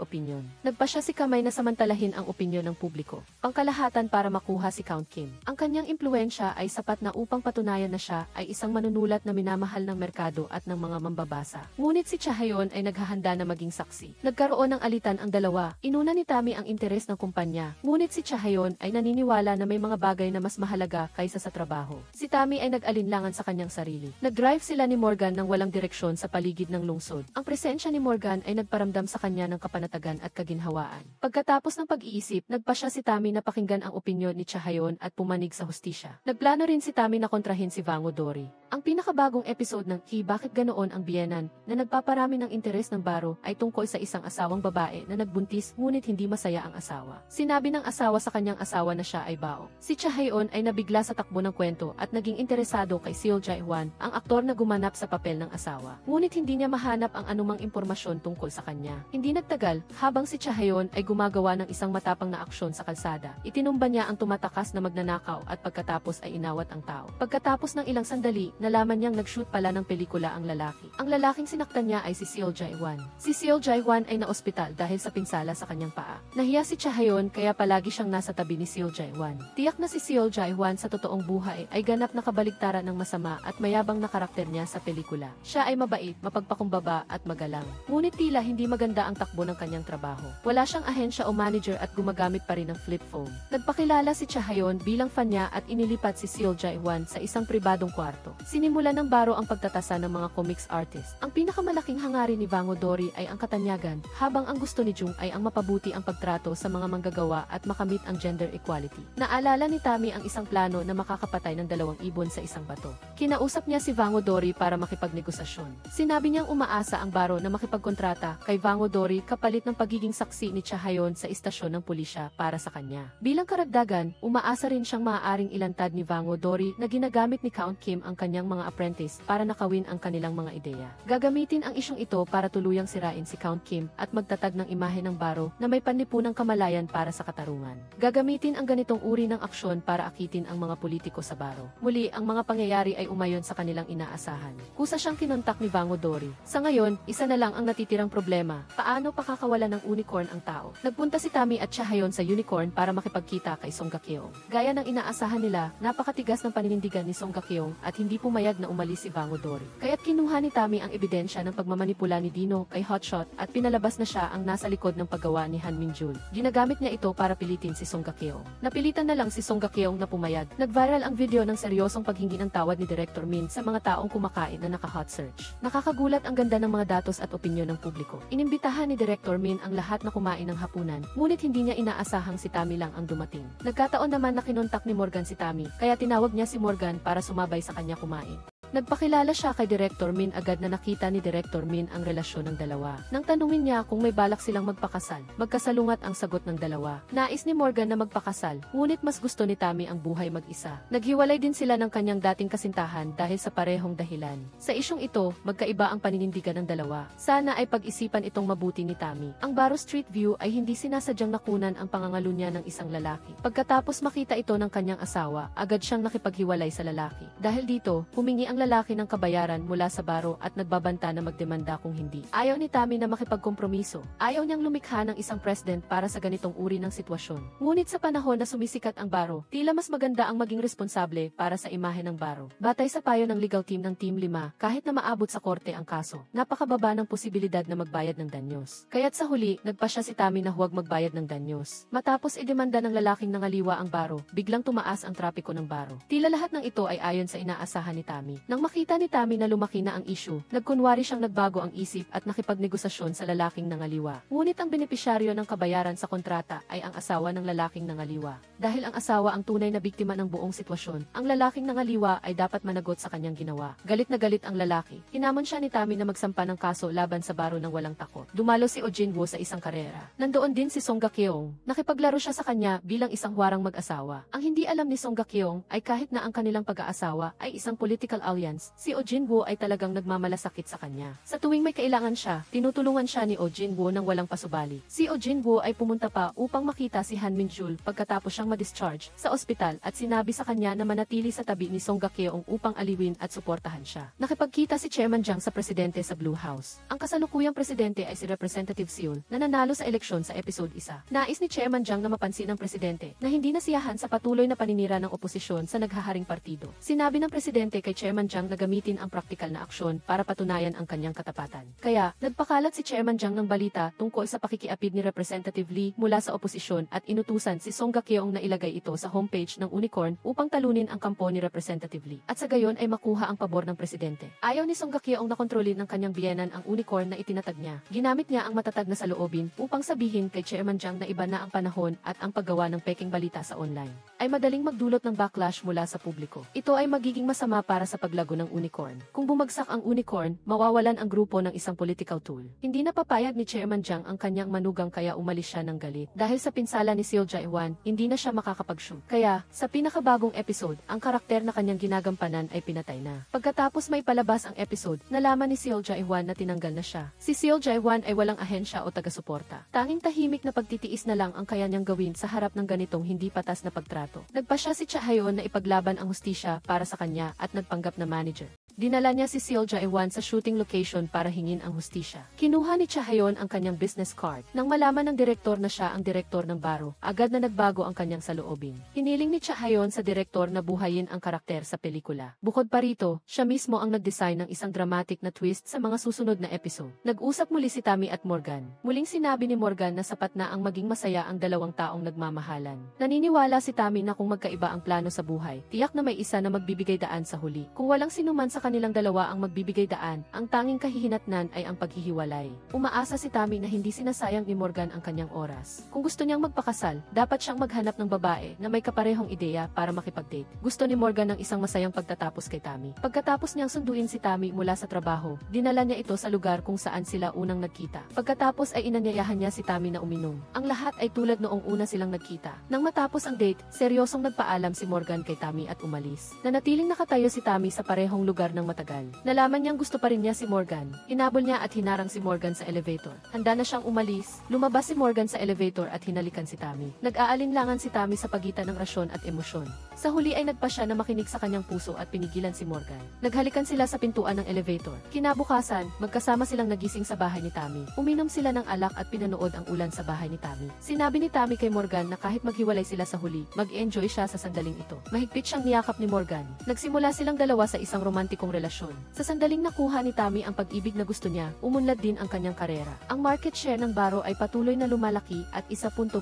opinion. Nagpa siya si Kamay na samantalahin ang opinyon ng publiko. Pangkalahatan para makuha si Count Kim. Ang kanyang impluensya ay sapat na upang patunayan na siya ay isang manunulat na minamahal ng merkado at ng mga mambabasa. Ngunit si Chahayon ay naghahanda na maging saksi. Nagkaroon ng alitan ang dalawa. Inuna ni Tommy ang interes ng kumpanya. Ngunit si Chahayon ay naniniwala na may mga bagay na mas mahalaga kaysa sa trabaho. Si Tommy ay nag-alinlangan sa kanyang sarili. Nag-drive sila ni Morgan ng walang direksyon sa paligid ng lungsod. Ang presensya ni Morgan ay nagparamdam sa kanya ng kapanatagan at kaginhawaan. Pagkatapos ng pag-iisip, nagpa siya si Tommy na pakinggan ang opinyon ni Chahayon at pumanig sa hustisya. Nagplano rin si Tommy na kontrahin si Vango Dory. Ang pinakabagong episode ng Bakit Ganoon ang Biyenan na nagpaparami ng interes ng baro ay tungkol sa isang asawang babae na nagbuntis ngunit hindi masaya ang asawa. Sinabi ng asawa sa kanyang asawa na siya ay bao. Si Chahayon ay nabigla sa takbo ng kwento at naging interesado kay Seo Jae-hwan, ang aktor na gumanap sa papel ng asawa. Ngunit hindi niya mahanap ang anumang impormasyon tungkol sa kanya. Hindi nagtagal, habang si Chahayon ay gumagawa ng isang matapang na aksyon sa kalsada, itinumba niya ang tumatakas na magnanakaw at pagkatapos ay inawat ang tao. Pagkatapos ng ilang sandali, nalaman niyang nag-shoot pala ng pelikula ang lalaki. Ang lalaking sinaktan niya ay si Seo Jae-hwan. Si Seo Jae-hwan ay naospital dahil sa pinsala sa kanyang paa. Nahiya si Chahayon kaya palagi siyang nasa tabi ni Seo Jae-hwan. Tiyak na si Seo Jae-hwan sa totoong buhay ay ganap na kabaligtaran ng masama at mayabang na karakter niya sa pelikula. Siya ay mabait, mapagpakumbaba at magalang. Ngunit tila hindi maganda ang takbo ng kanyang trabaho. Wala siyang ahensya o manager at gumagamit pa rin ng flip phone. Nagpakilala si Chahayon bilang fan niya at inilipat si Seo Jae-hwan sa isang pribadong kwarto. Sinimulan ng baro ang pagtatasa ng mga comics artist. Ang pinakamalaking hangarin ni Vango Dory ay ang katanyagan, habang ang gusto ni Jung ay ang mapabuti ang pagtrato sa mga manggagawa at makamit ang gender equality. Naalala ni Tommy ang isang plano na makakapatay ng dalawang ibon sa isang bato. Kinausap niya si Vango Dory para makipagnegosasyon. Sinabi niyang umaasa ang baro na makipagkontrata kay Vango Dory kapalit ng pagiging saksi ni Chahayon sa istasyon ng pulisya para sa kanya. Bilang karagdagan, umaasa rin siyang maaaring ilantad ni Vango Dory na ginagamit ni Count Kim ang kanyang mga apprentice para nakawin ang kanilang mga ideya. Gagamitin ang isyong ito para tuluyang sirain si Count Kim at magtatag ng imahe ng baro na may panlipunang kamalayan para sa katarungan. Gagamitin ang ganitong uri ng aksyon para akitin ang mga politiko sa baro. Muli, ang mga pangyayari ay umayon sa kanilang inaasahan. Kusa siyang kinontak ni Vango Dory. Sa ngayon, isa na lang ang natitirang problema, paano pakakawala ng Unicorn ang tao? Nagpunta si Tommy at Chahayon sa Unicorn para makipagkita kay Song Ga-keong. Gaya ng inaasahan nila, napakatigas ng paninindigan ni Song Ga-keong at hindi pumayag na umalis si Vango Dory. Kaya't kinuha ni Tommy ang ebidensya ng pagmamanipula ni Dino kay Hotshot at pinalabas na siya ang nasa likod ng paggawa ni Han Min-jul. Ginagamit niya ito para pilitin si Song Ga-keong. Napilitan na lang si Song Ga-keong na pumayag. Nag-viral ang video ng seryosong paghingi ng tawad ni Director Min sa mga taong kumakain na naka-hot search. Nakakagulat ang ganda ng mga datos at opinyon ng publiko. Inimbitahan ni Director Min ang lahat na kumain ng hapunan, ngunit hindi niya inaasahang si Tommy lang ang dumating. Nagkataon naman na kinontak ni Morgan si Tommy, kaya tinawag niya si Morgan para sumabay sa kanya kumain. Nagpakilala siya kay Director Min agad na nakita ni Director Min ang relasyon ng dalawa. Nang tanungin niya kung may balak silang magpakasal, magkasalungat ang sagot ng dalawa. Nais ni Morgan na magpakasal, ngunit mas gusto ni Tommy ang buhay mag-isa. Naghiwalay din sila ng kanyang dating kasintahan dahil sa parehong dahilan. Sa isyong ito, magkaiba ang paninindigan ng dalawa. Sana ay pag-isipan itong mabuti ni Tommy. Ang Baro Street View ay hindi sinasadyang nakunan ang pangangalunya ng isang lalaki. Pagkatapos makita ito ng kanyang asawa, agad siyang nakipaghiwalay sa lalaki. Dahil dito, humingi ang lalaki ng kabayaran mula sa baro at nagbabanta na magdemanda kung hindi. Ayaw ni Tammy na makipagkompromiso. Ayaw niyang lumikha ng isang president para sa ganitong uri ng sitwasyon. Ngunit sa panahon na sumisikat ang baro, tila mas maganda ang maging responsable para sa imahe ng baro. Batay sa payo ng legal team ng Team 5, kahit na maabot sa korte ang kaso, napakababa ng posibilidad na magbayad ng danyos. Kaya't sa huli, nagpasya si Tammy na huwag magbayad ng danyos. Matapos idemanda ng lalaking nangaliwa ang baro, biglang tumaas ang trapiko ng baro. Tila lahat ng ito ay ayon sa inaasahan ni Tammy. Nang makita ni Tammy na lumaki na ang issue, nagkunwari siyang nagbago ang isip at nakipagnegosasyon sa lalaking nangaliwa. Ngunit ang benepisyaryo ng kabayaran sa kontrata ay ang asawa ng lalaking nangaliwa. Dahil ang asawa ang tunay na biktima ng buong sitwasyon, ang lalaking nangaliwa ay dapat managot sa kanyang ginawa. Galit na galit ang lalaki. Hinamon siya ni Tammy na magsampa ng kaso laban sa baro ng walang takot. Dumalo si Oh Jin-woo sa isang karera. Nandoon din si Song Ga-keong. Nakipaglaro siya sa kanya bilang isang huwarang mag-asawa. Ang hindi alam ni Song Ga-keong ay kahit na ang kanilang pag-aasawa ay isang political alliance, si Oh Jin-woo ay talagang nagmamalasakit sa kanya. Sa tuwing may kailangan siya, tinutulungan siya ni Oh Jin-woo ng walang pasubali. Si Oh Jin-woo ay pumunta pa upang makita si Han Min-jul pagkatapos siyang ma-discharge sa ospital at sinabi sa kanya na manatili sa tabi ni Song Ga-keong upang aliwin at suportahan siya. Nakipagkita si Chairman Jang sa presidente sa Blue House. Ang kasalukuyang presidente ay si Representative Seul na nanalo sa eleksyon sa episode 1. Nais ni Chairman Jang na mapansin ng presidente na hindi nasiyahan sa patuloy na paninira ng oposisyon sa naghaharing partido. Sinabi ng presidente kay Chairman Jang na gamitin ang praktikal na aksyon para patunayan ang kanyang katapatan. Kaya, nagpakalat si Chairman Jang ng balita tungkol sa pakikiapid ni Representative Lee mula sa oposisyon at inutusan si Song Ga-keong na ilagay ito sa homepage ng Unicorn upang talunin ang kampo ni Representative Lee. At sa gayon ay makuha ang pabor ng presidente. Ayaw ni Song Ga-keong na kontrolin ng kanyang biyenan ang Unicorn na itinatag niya. Ginamit niya ang matatag na saloobin upang sabihin kay Chairman Jang na iba na ang panahon at ang paggawa ng peking balita sa online ay madaling magdulot ng backlash mula sa publiko. Ito ay magiging masama para sa paglago ng Unicorn. Kung bumagsak ang Unicorn, mawawalan ang grupo ng isang political tool. Hindi napapayag ni Chairman Jang ang kanyang manugang kaya umalis siya ng galit. Dahil sa pinsala ni Seo Jae-hwan, hindi na siya makakapag-shoot. Kaya, sa pinakabagong episode, ang karakter na kanyang ginagampanan ay pinatay na. Pagkatapos may palabas ang episode, nalaman ni Seo Jae-hwan na tinanggal na siya. Si Seo Jae-hwan ay walang ahensya o taga-suporta. Tanging tahimik na pagtitiis na lang ang kaya niyang gawin sa harap ng ganitong hindi patas na pagtrato. Nagpasya si Cha Hayon na ipaglaban ang hustisya para sa kanya at nagpanggap na manager. Dinala niya si Seo Jae-hwan sa shooting location para hingin ang hustisya. Kinuha ni Cha Hayon ang kanyang business card. Nang malaman ng direktor na siya ang direktor ng baro, agad na nagbago ang kanyang saloobin. Hiniling ni Cha Hayon sa direktor na buhayin ang karakter sa pelikula. Bukod pa rito, siya mismo ang nag-design ng isang dramatic na twist sa mga susunod na episode. Nag-usap muli si Tammy at Morgan. Muling sinabi ni Morgan na sapat na ang maging masaya ang dalawang taong nagmamahalan. Naniniwala si Tammy na kung magkaiba ang plano sa buhay, tiyak na may isa na magbibigay daan sa huli. Kung walang sinuman sa kanilang dalawa ang magbibigay daan, ang tanging kahihinatnan ay ang paghihiwalay. Umaasa si Tammy na hindi sinasayang ni Morgan ang kanyang oras. Kung gusto niyang magpakasal, dapat siyang maghanap ng babae na may kaparehong ideya para makipag-date. Gusto ni Morgan ng isang masayang pagtatapos kay Tammy. Pagkatapos niyang sunduin si Tammy mula sa trabaho, dinala niya ito sa lugar kung saan sila unang nagkita. Pagkatapos ay inanyayahan niya si Tammy na uminom. Ang lahat ay tulad noong una silang nagkita. Nang matapos ang date, seryosong nagpaalam si Morgan kay Tammy at umalis. Nanatiling nakatayo si Tammy sa parehong lugar ng matagal. Nalaman niyang gusto pa rin niya si Morgan. Hinabol niya at hinarang si Morgan sa elevator. Handa na siyang umalis. Lumabas si Morgan sa elevator at hinalikan si Tammy. Nag-aalinlangan si Tammy sa pagitan ng rasyon at emosyon. Sa huli ay nagpa siya na makinig sa kanyang puso at pinigilan si Morgan. Naghalikan sila sa pintuan ng elevator. Kinabukasan, magkasama silang nagising sa bahay ni Tammy. Uminom sila ng alak at pinanood ang ulan sa bahay ni Tammy. Sinabi ni Tammy kay Morgan na kahit maghiwalay sila sa huli, mag-enjoy siya sa sandaling ito. Mahigpit siyang niyakap ni Morgan. Nagsimula silang dalawa sa isang romantikong relasyon. Sa sandaling nakuha ni Tammy ang pag-ibig na gusto niya, umunlad din ang kanyang karera. Ang market share ng baro ay patuloy na lumalaki at 1.7%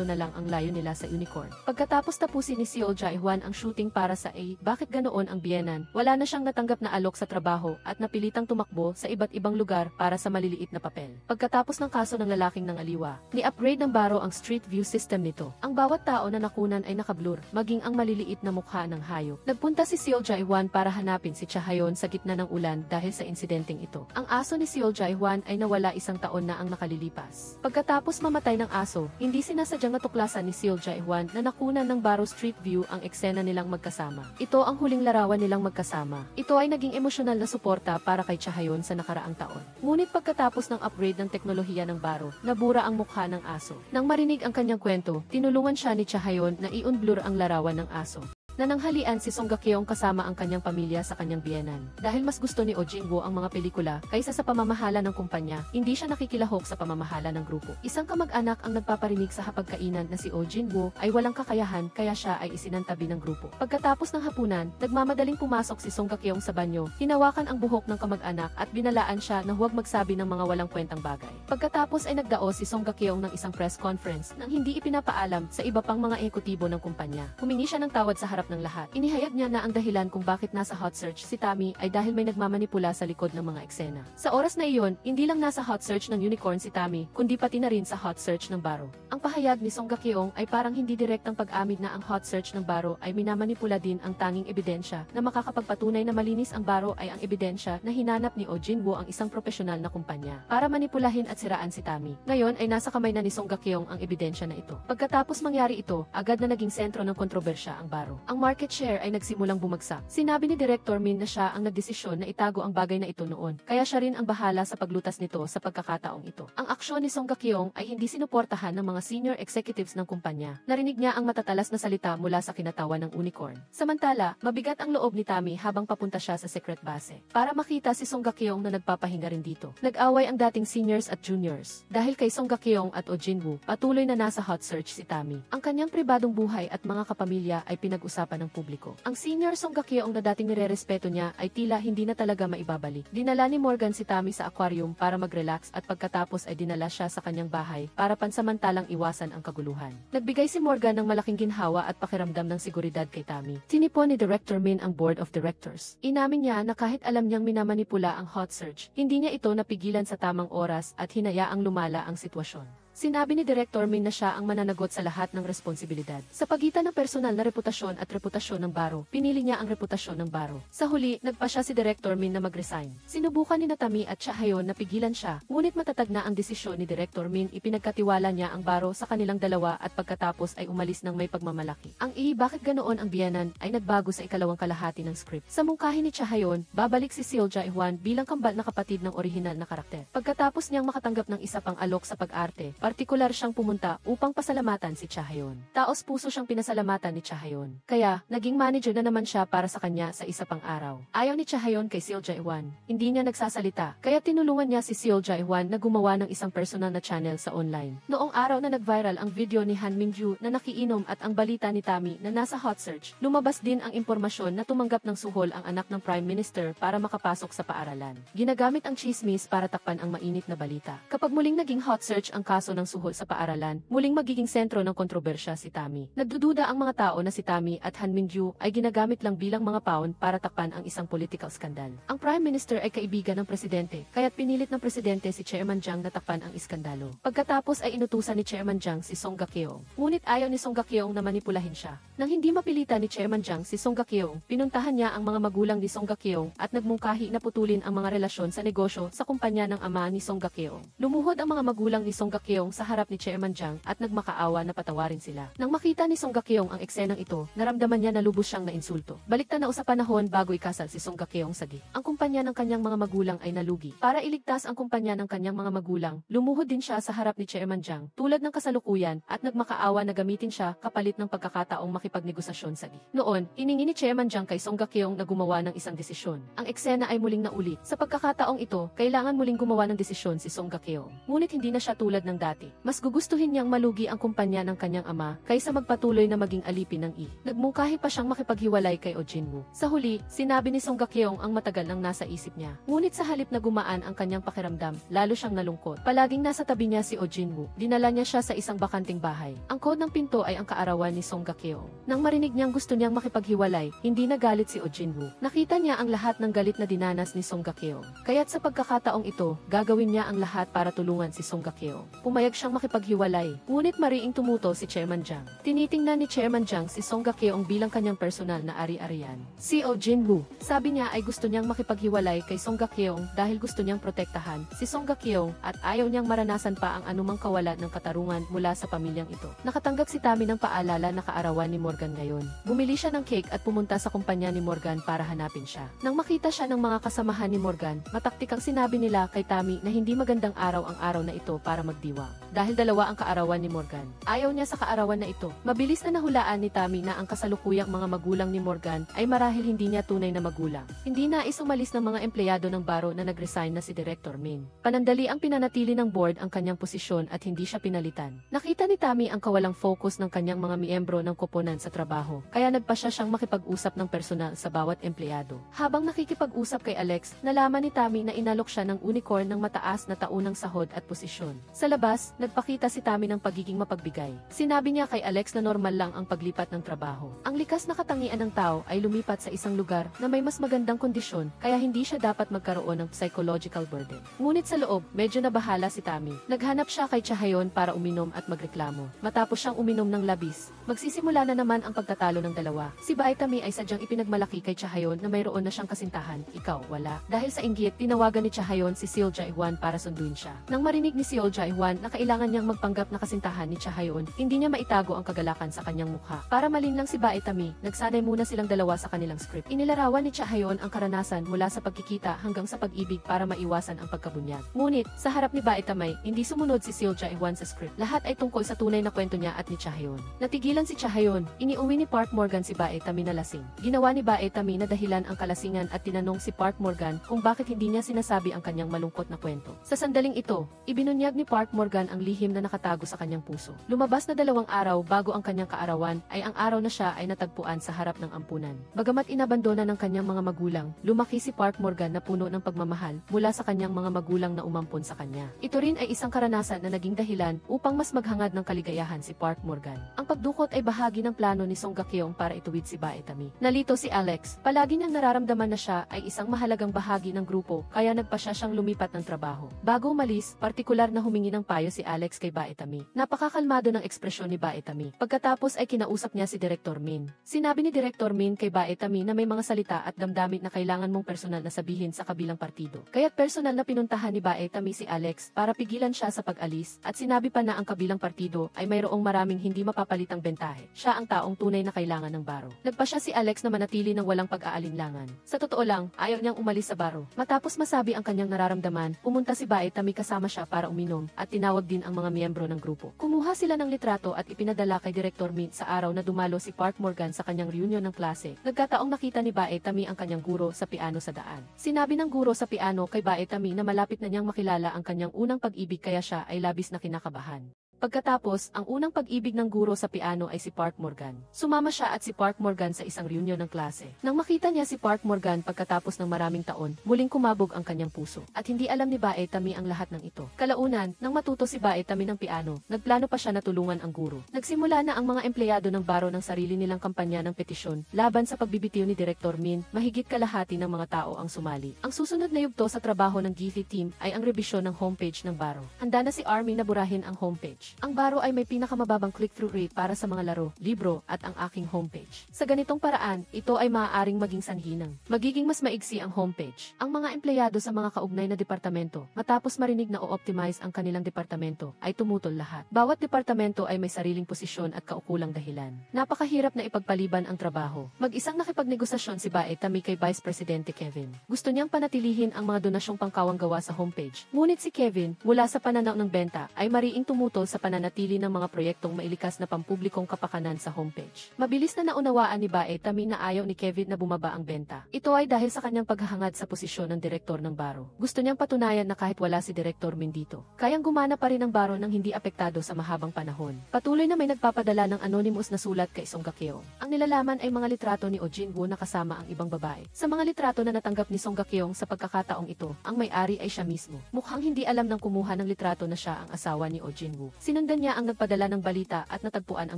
na lang ang layo nila sa Unicorn. Pagkatapos tapusin ni Seo Jae-hwan ang shooting para sa Bakit Ganoon ang Biyenan, wala na siyang natanggap na alok sa trabaho at napilitang tumakbo sa iba't ibang lugar para sa maliliit na papel. Pagkatapos ng kaso ng lalaking nangaliwa, ni-upgrade ng baro ang street view system nito. Ang bawat tao na nakunan ay nakablur, maging ang maliliit na mukha ng hayop. Nagpunta si Seo Jae-hwan para hanapin si Cha Hayon sa gitna ng ulan dahil sa insidenteng ito. Ang aso ni Seo Jae-hwan ay nawala 1 taon na ang nakalilipas. Pagkatapos mamatay ng aso, hindi sinasadyang natuklasan ni Seo Jae-hwan na nakunan ng baro street view ang eksena nilang magkasama. Ito ang huling larawan nilang magkasama. Ito ay naging emosyonal na suporta para kay Cha Hayon sa nakaraang taon. Ngunit pagkatapos ng upgrade ng teknolohiya ng baro, nabura ang mukha ng aso. Nang marinig ang kanyang kwento, tinulungan siya ni Cha Hayon na i-unblur ang larawan ng aso. Nananghalian si Song Ga-keong kasama ang kanyang pamilya sa kanyang biyenan. Dahil mas gusto ni Oh Jin-woo ang mga pelikula kaysa sa pamamahala ng kumpanya, hindi siya nakikilahok sa pamamahala ng grupo. Isang kamag-anak ang nagpaparinig sa hapagkainan na si Oh Jin-woo ay walang kakayahan kaya siya ay isinantabi ng grupo. Pagkatapos ng hapunan, nagmamadaling pumasok si Song Ga-keong sa banyo, hinawakan ang buhok ng kamag-anak at binalaan siya na huwag magsabi ng mga walang kwentang bagay. Pagkatapos ay nagdao si Song Ga-keong ng isang press conference nang hindi ipinapaalam sa iba pang mga ekutibo ng kumpanya. Humingi siya ng tawad sa harap ng lahat. Inihayag niya na ang dahilan kung bakit nasa hot search si Tammy ay dahil may nagmamanipula sa likod ng mga eksena. Sa oras na iyon, hindi lang nasa hot search ng unicorn si Tammy, kundi pati na rin sa hot search ng Baro. Ang pahayag ni Song Ga-keong ay parang hindi direktang pag-amid na ang hot search ng Baro ay minamanipula din ang tanging ebidensya na makakapagpatunay na malinis ang Baro ay ang ebidensya na hinanap ni Oh Jin-woo ang isang profesional na kumpanya para manipulahin at siraan si Tammy. Ngayon ay nasa kamay na ni Song Ga-keong ang ebidensya na ito. Pagkatapos mangyari ito, agad na naging sentro ng kontrobersya ang Baro. Ang market share ay nagsimulang bumagsak. Sinabi ni Director Min na siya ang nagdesisyon na itago ang bagay na ito noon, kaya siya rin ang bahala sa paglutas nito sa pagkakataong ito. Ang aksyon ni Song Ga-keong ay hindi sinuportahan ng mga senior executives ng kumpanya. Narinig niya ang matatalas na salita mula sa kinatawan ng unicorn. Samantala, mabigat ang loob ni Tammy habang papunta siya sa secret base. Para makita si Song Ga-keong na nagpapahinga rin dito. Nag-away ang dating seniors at juniors. Dahil kay Song Ga-keong at Oh Jin-woo, patuloy na nasa hot search si Tammy. Ang kanyang pribadong buhay at mga kapamilya ay pinag-usapan ng publiko. Ang senior Song Ga-keong na dating nirerespeto niya ay tila hindi na talaga maibabalik. Dinala ni Morgan si Tammy sa aquarium para mag-relax at pagkatapos ay dinala siya sa kanyang bahay para pansamantalang iwasan ang kaguluhan. Nagbigay si Morgan ng malaking ginhawa at pakiramdam ng seguridad kay Tammy. Tinipon ni Director Min ang board of directors. Inamin niya na kahit alam niyang minamanipula ang hot search, hindi niya ito napigilan sa tamang oras at hinayaang lumala ang sitwasyon. Sinabi ni Director Min na siya ang mananagot sa lahat ng responsibilidad. Sa pagitan ng personal na reputasyon at reputasyon ng Baro, pinili niya ang reputasyon ng Baro. Sa huli, nagpa siya si Director Min na mag-resign. Sinubukan ni Tammy at Chahayon na pigilan siya, ngunit matatag na ang desisyon ni Director Min, ipinagkatiwala niya ang Baro sa kanilang dalawa at pagkatapos ay umalis ng may pagmamalaki. Ang bakit ganoon ang biyenan ay nagbago sa ikalawang kalahati ng script. Sa mungkahi ni Chahayon, babalik si Seo Jae-hwan bilang kambal na kapatid ng orihinal na karakter. Pagkatapos niyang makatanggap ng isa pang alok sa pag-arte, partikular siyang pumunta upang pasalamatan si Chahayon. Taos puso siyang pinasalamatan ni Chahayon. Kaya, naging manager na naman siya para sa kanya sa isa pang araw. Ayaw ni Chahayon kay Seo Jae-hwan. Hindi niya nagsasalita, kaya tinulungan niya si Seo Jae-hwan na gumawa ng isang personal na channel sa online. Noong araw na nag-viral ang video ni Han Mingju na nakiinom at ang balita ni Tammy na nasa hot search, lumabas din ang impormasyon na tumanggap ng suhol ang anak ng Prime Minister para makapasok sa paaralan. Ginagamit ang chismis para takpan ang mainit na balita. Kapag muling naging hot search ang kaso ng suhol sa paaralan, muling magiging sentro ng kontrobersya si Tammy. Nagdududa ang mga tao na si Tammy at Han Mingju ay ginagamit lang bilang mga pawn para takpan ang isang political skandal. Ang Prime Minister ay kaibigan ng presidente, kaya't pinilit ng presidente si Chairman Jiang na takpan ang iskandalo. Pagkatapos ay inutusan ni Chairman Jiang si Song Ga-keong. Ngunit ayaw ni Song Ga-keong na manipulahin siya. Nang hindi mapilitan ni Chairman Jiang si Song Ga-keong, pinuntahan niya ang mga magulang ni Song Ga-keong at nagmungkahi na putulin ang mga relasyon sa negosyo sa kumpanya ng ama ni Song Ga-keong. Lumuhod ang mga magulang ni Song Ga-keong sa harap ni Chairman Jiang at nagmakaawa na patawarin sila. Nang makita ni Song Ga-keong ang eksenang ito, naramdaman niya na lubos siyang nainsulto. Baliktad na sa panahon bago ikasal si Song Ga-keong sa Gi. Ang kumpanya ng kanyang mga magulang ay nalugi. Para iligtas ang kumpanya ng kanyang mga magulang, lumuhod din siya sa harap ni Chairman Jiang, tulad ng kasalukuyan, at nagmakaawa na gamitin siya kapalit ng pagkakataong makipagnegosasyon sa Gi. Noon, hiningi ni Chairman Jiang kay Song Ga-keong na gumawa ng isang desisyon. Ang eksena ay muling naulit. Sa pagkakataong ito, kailangan muling gumawa ng desisyon si Song Ga-keong. Ngunit hindi na siya tulad ng dati. Mas gugustuhin niyang malugi ang kumpanya ng kanyang ama kaysa magpatuloy na maging alipin ng Nagmungkahi pa siyang makipaghiwalay kay Oh Jin-woo. Sa huli, sinabi ni Song Ga-keong ang matagal nang nasa isip niya. Ngunit sa halip na gumaan ang kanyang pakiramdam, lalo siyang nalungkot. Palaging nasa tabi niya si Oh Jin-woo. Dinala niya siya sa isang bakanting bahay. Ang code ng pinto ay ang kaarawan ni Song Ga-keong. Nang marinig niyang gusto niyang makipaghiwalay, hindi nagalit si Oh Jin-woo. Nakita niya ang lahat ng galit na dinanas ni Song Ga-keong. Kaya't sa pagkakataong ito, gagawin niya ang lahat para tulungan si Song Ga-keong. Pumayag siyang makipaghiwalay. Ngunit mariing tumuto si Chairman Jiang. Tinitingnan ni Chairman Jiang si Song Ga-keong bilang kanyang personal na ari-arian. Si Oh Jin-woo, sabi niya ay gusto niyang makipaghiwalay kay Song Ga-keong dahil gusto niyang protektahan si Song Ga-keong at ayaw niyang maranasan pa ang anumang kawalan ng katarungan mula sa pamilyang ito. Nakatanggap si Tammy ng paalala na kaarawan ni Morgan ngayon. Bumili siya ng cake at pumunta sa kumpanya ni Morgan para hanapin siya. Nang makita siya ng mga kasamahan ni Morgan, mataktikang sinabi nila kay Tammy na hindi magandang araw ang araw na ito para magdiwang. dahil dalawa ang kaarawan ni Morgan. Ayaw niya sa kaarawan na ito. Mabilis na nahulaan ni Tammy na ang kasalukuyang mga magulang ni Morgan ay marahil hindi niya tunay na magulang. Hindi nais umalis ng mga empleyado ng baro na nag-resign na si Director Min. Panandali ang pinanatili ng board ang kanyang posisyon at hindi siya pinalitan. Nakita ni Tammy ang kawalang focus ng kanyang mga miyembro ng koponan sa trabaho, kaya nagpasya siyang makipag-usap ng personal sa bawat empleyado. Habang nakikipag-usap kay Alex, nalaman ni Tammy na inalok siya ng unicorn ng mataas na taunang sahod at posisyon. Sa labas, nagpakita si Tammy ng pagiging mapagbigay. Sinabi niya kay Alex na normal lang ang paglipat ng trabaho. Ang likas na katangian ng tao ay lumipat sa isang lugar na may mas magandang kondisyon, kaya hindi siya dapat magkaroon ng psychological burden. Ngunit sa loob, medyo nabahala si Tammy. Naghanap siya kay Chahayon para uminom at magreklamo. Matapos siyang uminom ng labis, magsisimula na naman ang pagtatalo ng dalawa. Si Bae Tammy ay sadyang ipinagmalaki kay Chahayon na mayroon na siyang kasintahan, ikaw wala. Dahil sa inggit, tinawagan ni Chahayon si Seo Jae-hwan para sunduin siya. Nang marinig ni Seo Jae-hwan na kailangan niyang magpanggap na kasintahan ni Chahayon, hindi niya maitago ang kagalakan sa kanyang mukha. Para malinlang si Bae Tammy, nagsanay muna silang dalawa sa kanilang script. Inilarawan ni Chahayon ang karanasan mula sa pagkikita hanggang sa pag-ibig para maiwasan ang pagkabunyag. Ngunit, sa harap ni Bae Tammy, hindi sumunod si Seo Jae-hwan sa script. Lahat ay tungkol sa tunay na kwento niya at ni Chahayon. Natigilan si Chahayon, iniuwi ni Park Morgan si Bae Tammy na lasing. Ginawa ni Bae Tammy na dahilan ang kalasingan at tinanong si Park Morgan kung bakit hindi niya sinasabi ang kanyang malungkot na kwento. Sa sandaling ito, ibinunyag ni Park Morgan ang lihim na nakatago sa kanyang puso. Lumabas na 2 araw bago ang kanyang kaarawan ay ang araw na siya ay natagpuan sa harap ng ampunan. Bagamat inabandona ng kanyang mga magulang, lumaki si Park Morgan na puno ng pagmamahal mula sa kanyang mga magulang na umampon sa kanya. Ito rin ay isang karanasan na naging dahilan upang mas maghangad ng kaligayahan si Park Morgan. Ang pagdukot ay bahagi ng plano ni Song Ga-keong para ituwid si Bae Tammy. Nalito si Alex, palagi niyang nararamdaman na siya ay isang mahalagang bahagi ng grupo kaya nagpasya siyang lumipat ng trabaho. Bago umalis, partikular na humingi ng payo si Alex kay Bae Tammy. Napakakalmado ng ekspresyon ni Bae Tammy. Pagkatapos ay kinausap niya si Director Min. Sinabi ni Director Min kay Bae Tammy na may mga salita at damdamin na kailangan mong personal na sabihin sa kabilang partido. Kaya't personal na pinuntahan ni Bae Tammy si Alex para pigilan siya sa pag-alis at sinabi pa na ang kabilang partido ay mayroong maraming hindi mapapalitang bentahe. Siya ang taong tunay na kailangan ng baro. Nagpasya si Alex na manatili ng walang pag-aalinlangan. Sa totoo lang, ayaw niyang umalis sa baro. Matapos masabi ang kanyang nararamdaman, pumunta si Bae Tammy kasama siya para uminom at tinawag din ang mga miyembro ng grupo. Kumuha sila ng litrato at ipinadala kay Director Min sa araw na dumalo si Park Morgan sa kanyang reunion ng klase. Nagkataong nakita ni Bae Tammy ang kanyang guro sa piano sa daan. Sinabi ng guro sa piano kay Bae Tammy na malapit na niyang makilala ang kanyang unang pag-ibig kaya siya ay labis na kinakabahan. Pagkatapos, ang unang pag-ibig ng guro sa piano ay si Park Morgan. Sumama siya at si Park Morgan sa isang reunion ng klase. Nang makita niya si Park Morgan pagkatapos ng maraming taon, muling kumabog ang kanyang puso. At hindi alam ni Bae Tammy ang lahat ng ito. Kalaunan, nang matuto si Bae Tammy ng piano, nagplano pa siya na tulungan ang guro. Nagsimula na ang mga empleyado ng baro ng sarili nilang kampanya ng petisyon laban sa pagbibitiw ni Director Min, mahigit kalahati ng mga tao ang sumali. Ang susunod na yugto sa trabaho ng Githy team ay ang rebisyon ng homepage ng baro. Handa na si Army na burahin ang homepage. Ang baro ay may pinakamababang click-through rate para sa mga laro, libro, at ang aking homepage. Sa ganitong paraan, ito ay maaaring maging sanhinang. Magiging mas maigsi ang homepage. Ang mga empleyado sa mga kaugnay na departamento, matapos marinig na o-optimize ang kanilang departamento, ay tumutol lahat. Bawat departamento ay may sariling posisyon at kaukulang dahilan. Napakahirap na ipagpaliban ang trabaho. Mag-isang nakipagnegosasyon si Bae Tammy kay Vice Presidente Kevin. Gusto niyang panatilihin ang mga donasyong pangkawang gawa sa homepage. Ngunit si Kevin, mula sa pananaw ng benta, ay mariing tumutol sa pananatili ng mga proyektong mailikas na pampublikong kapakanan sa homepage. Mabilis na naunawaan ni Bae Tammy na ayaw ni Kevin na bumaba ang benta. Ito ay dahil sa kanyang paghahangad sa posisyon ng direktor ng baro. Gusto niyang patunayan na kahit wala si Direktor Min dito, kayang gumana pa rin ang baro nang hindi apektado sa mahabang panahon. Patuloy na may nagpapadala ng anonymous na sulat kay Song Ga-keong. Ang nilalaman ay mga litrato ni Oh Jin-woo na kasama ang ibang babae. Sa mga litrato na natanggap ni Song Ga-keong sa pagkakataong ito, ang may-ari ay siya mismo. Mukhang hindi alam ng kumuha ng litrato na siya ang asawa ni Oh Jin-woo. Sinundan niya ang nagpadala ng balita at natagpuan ang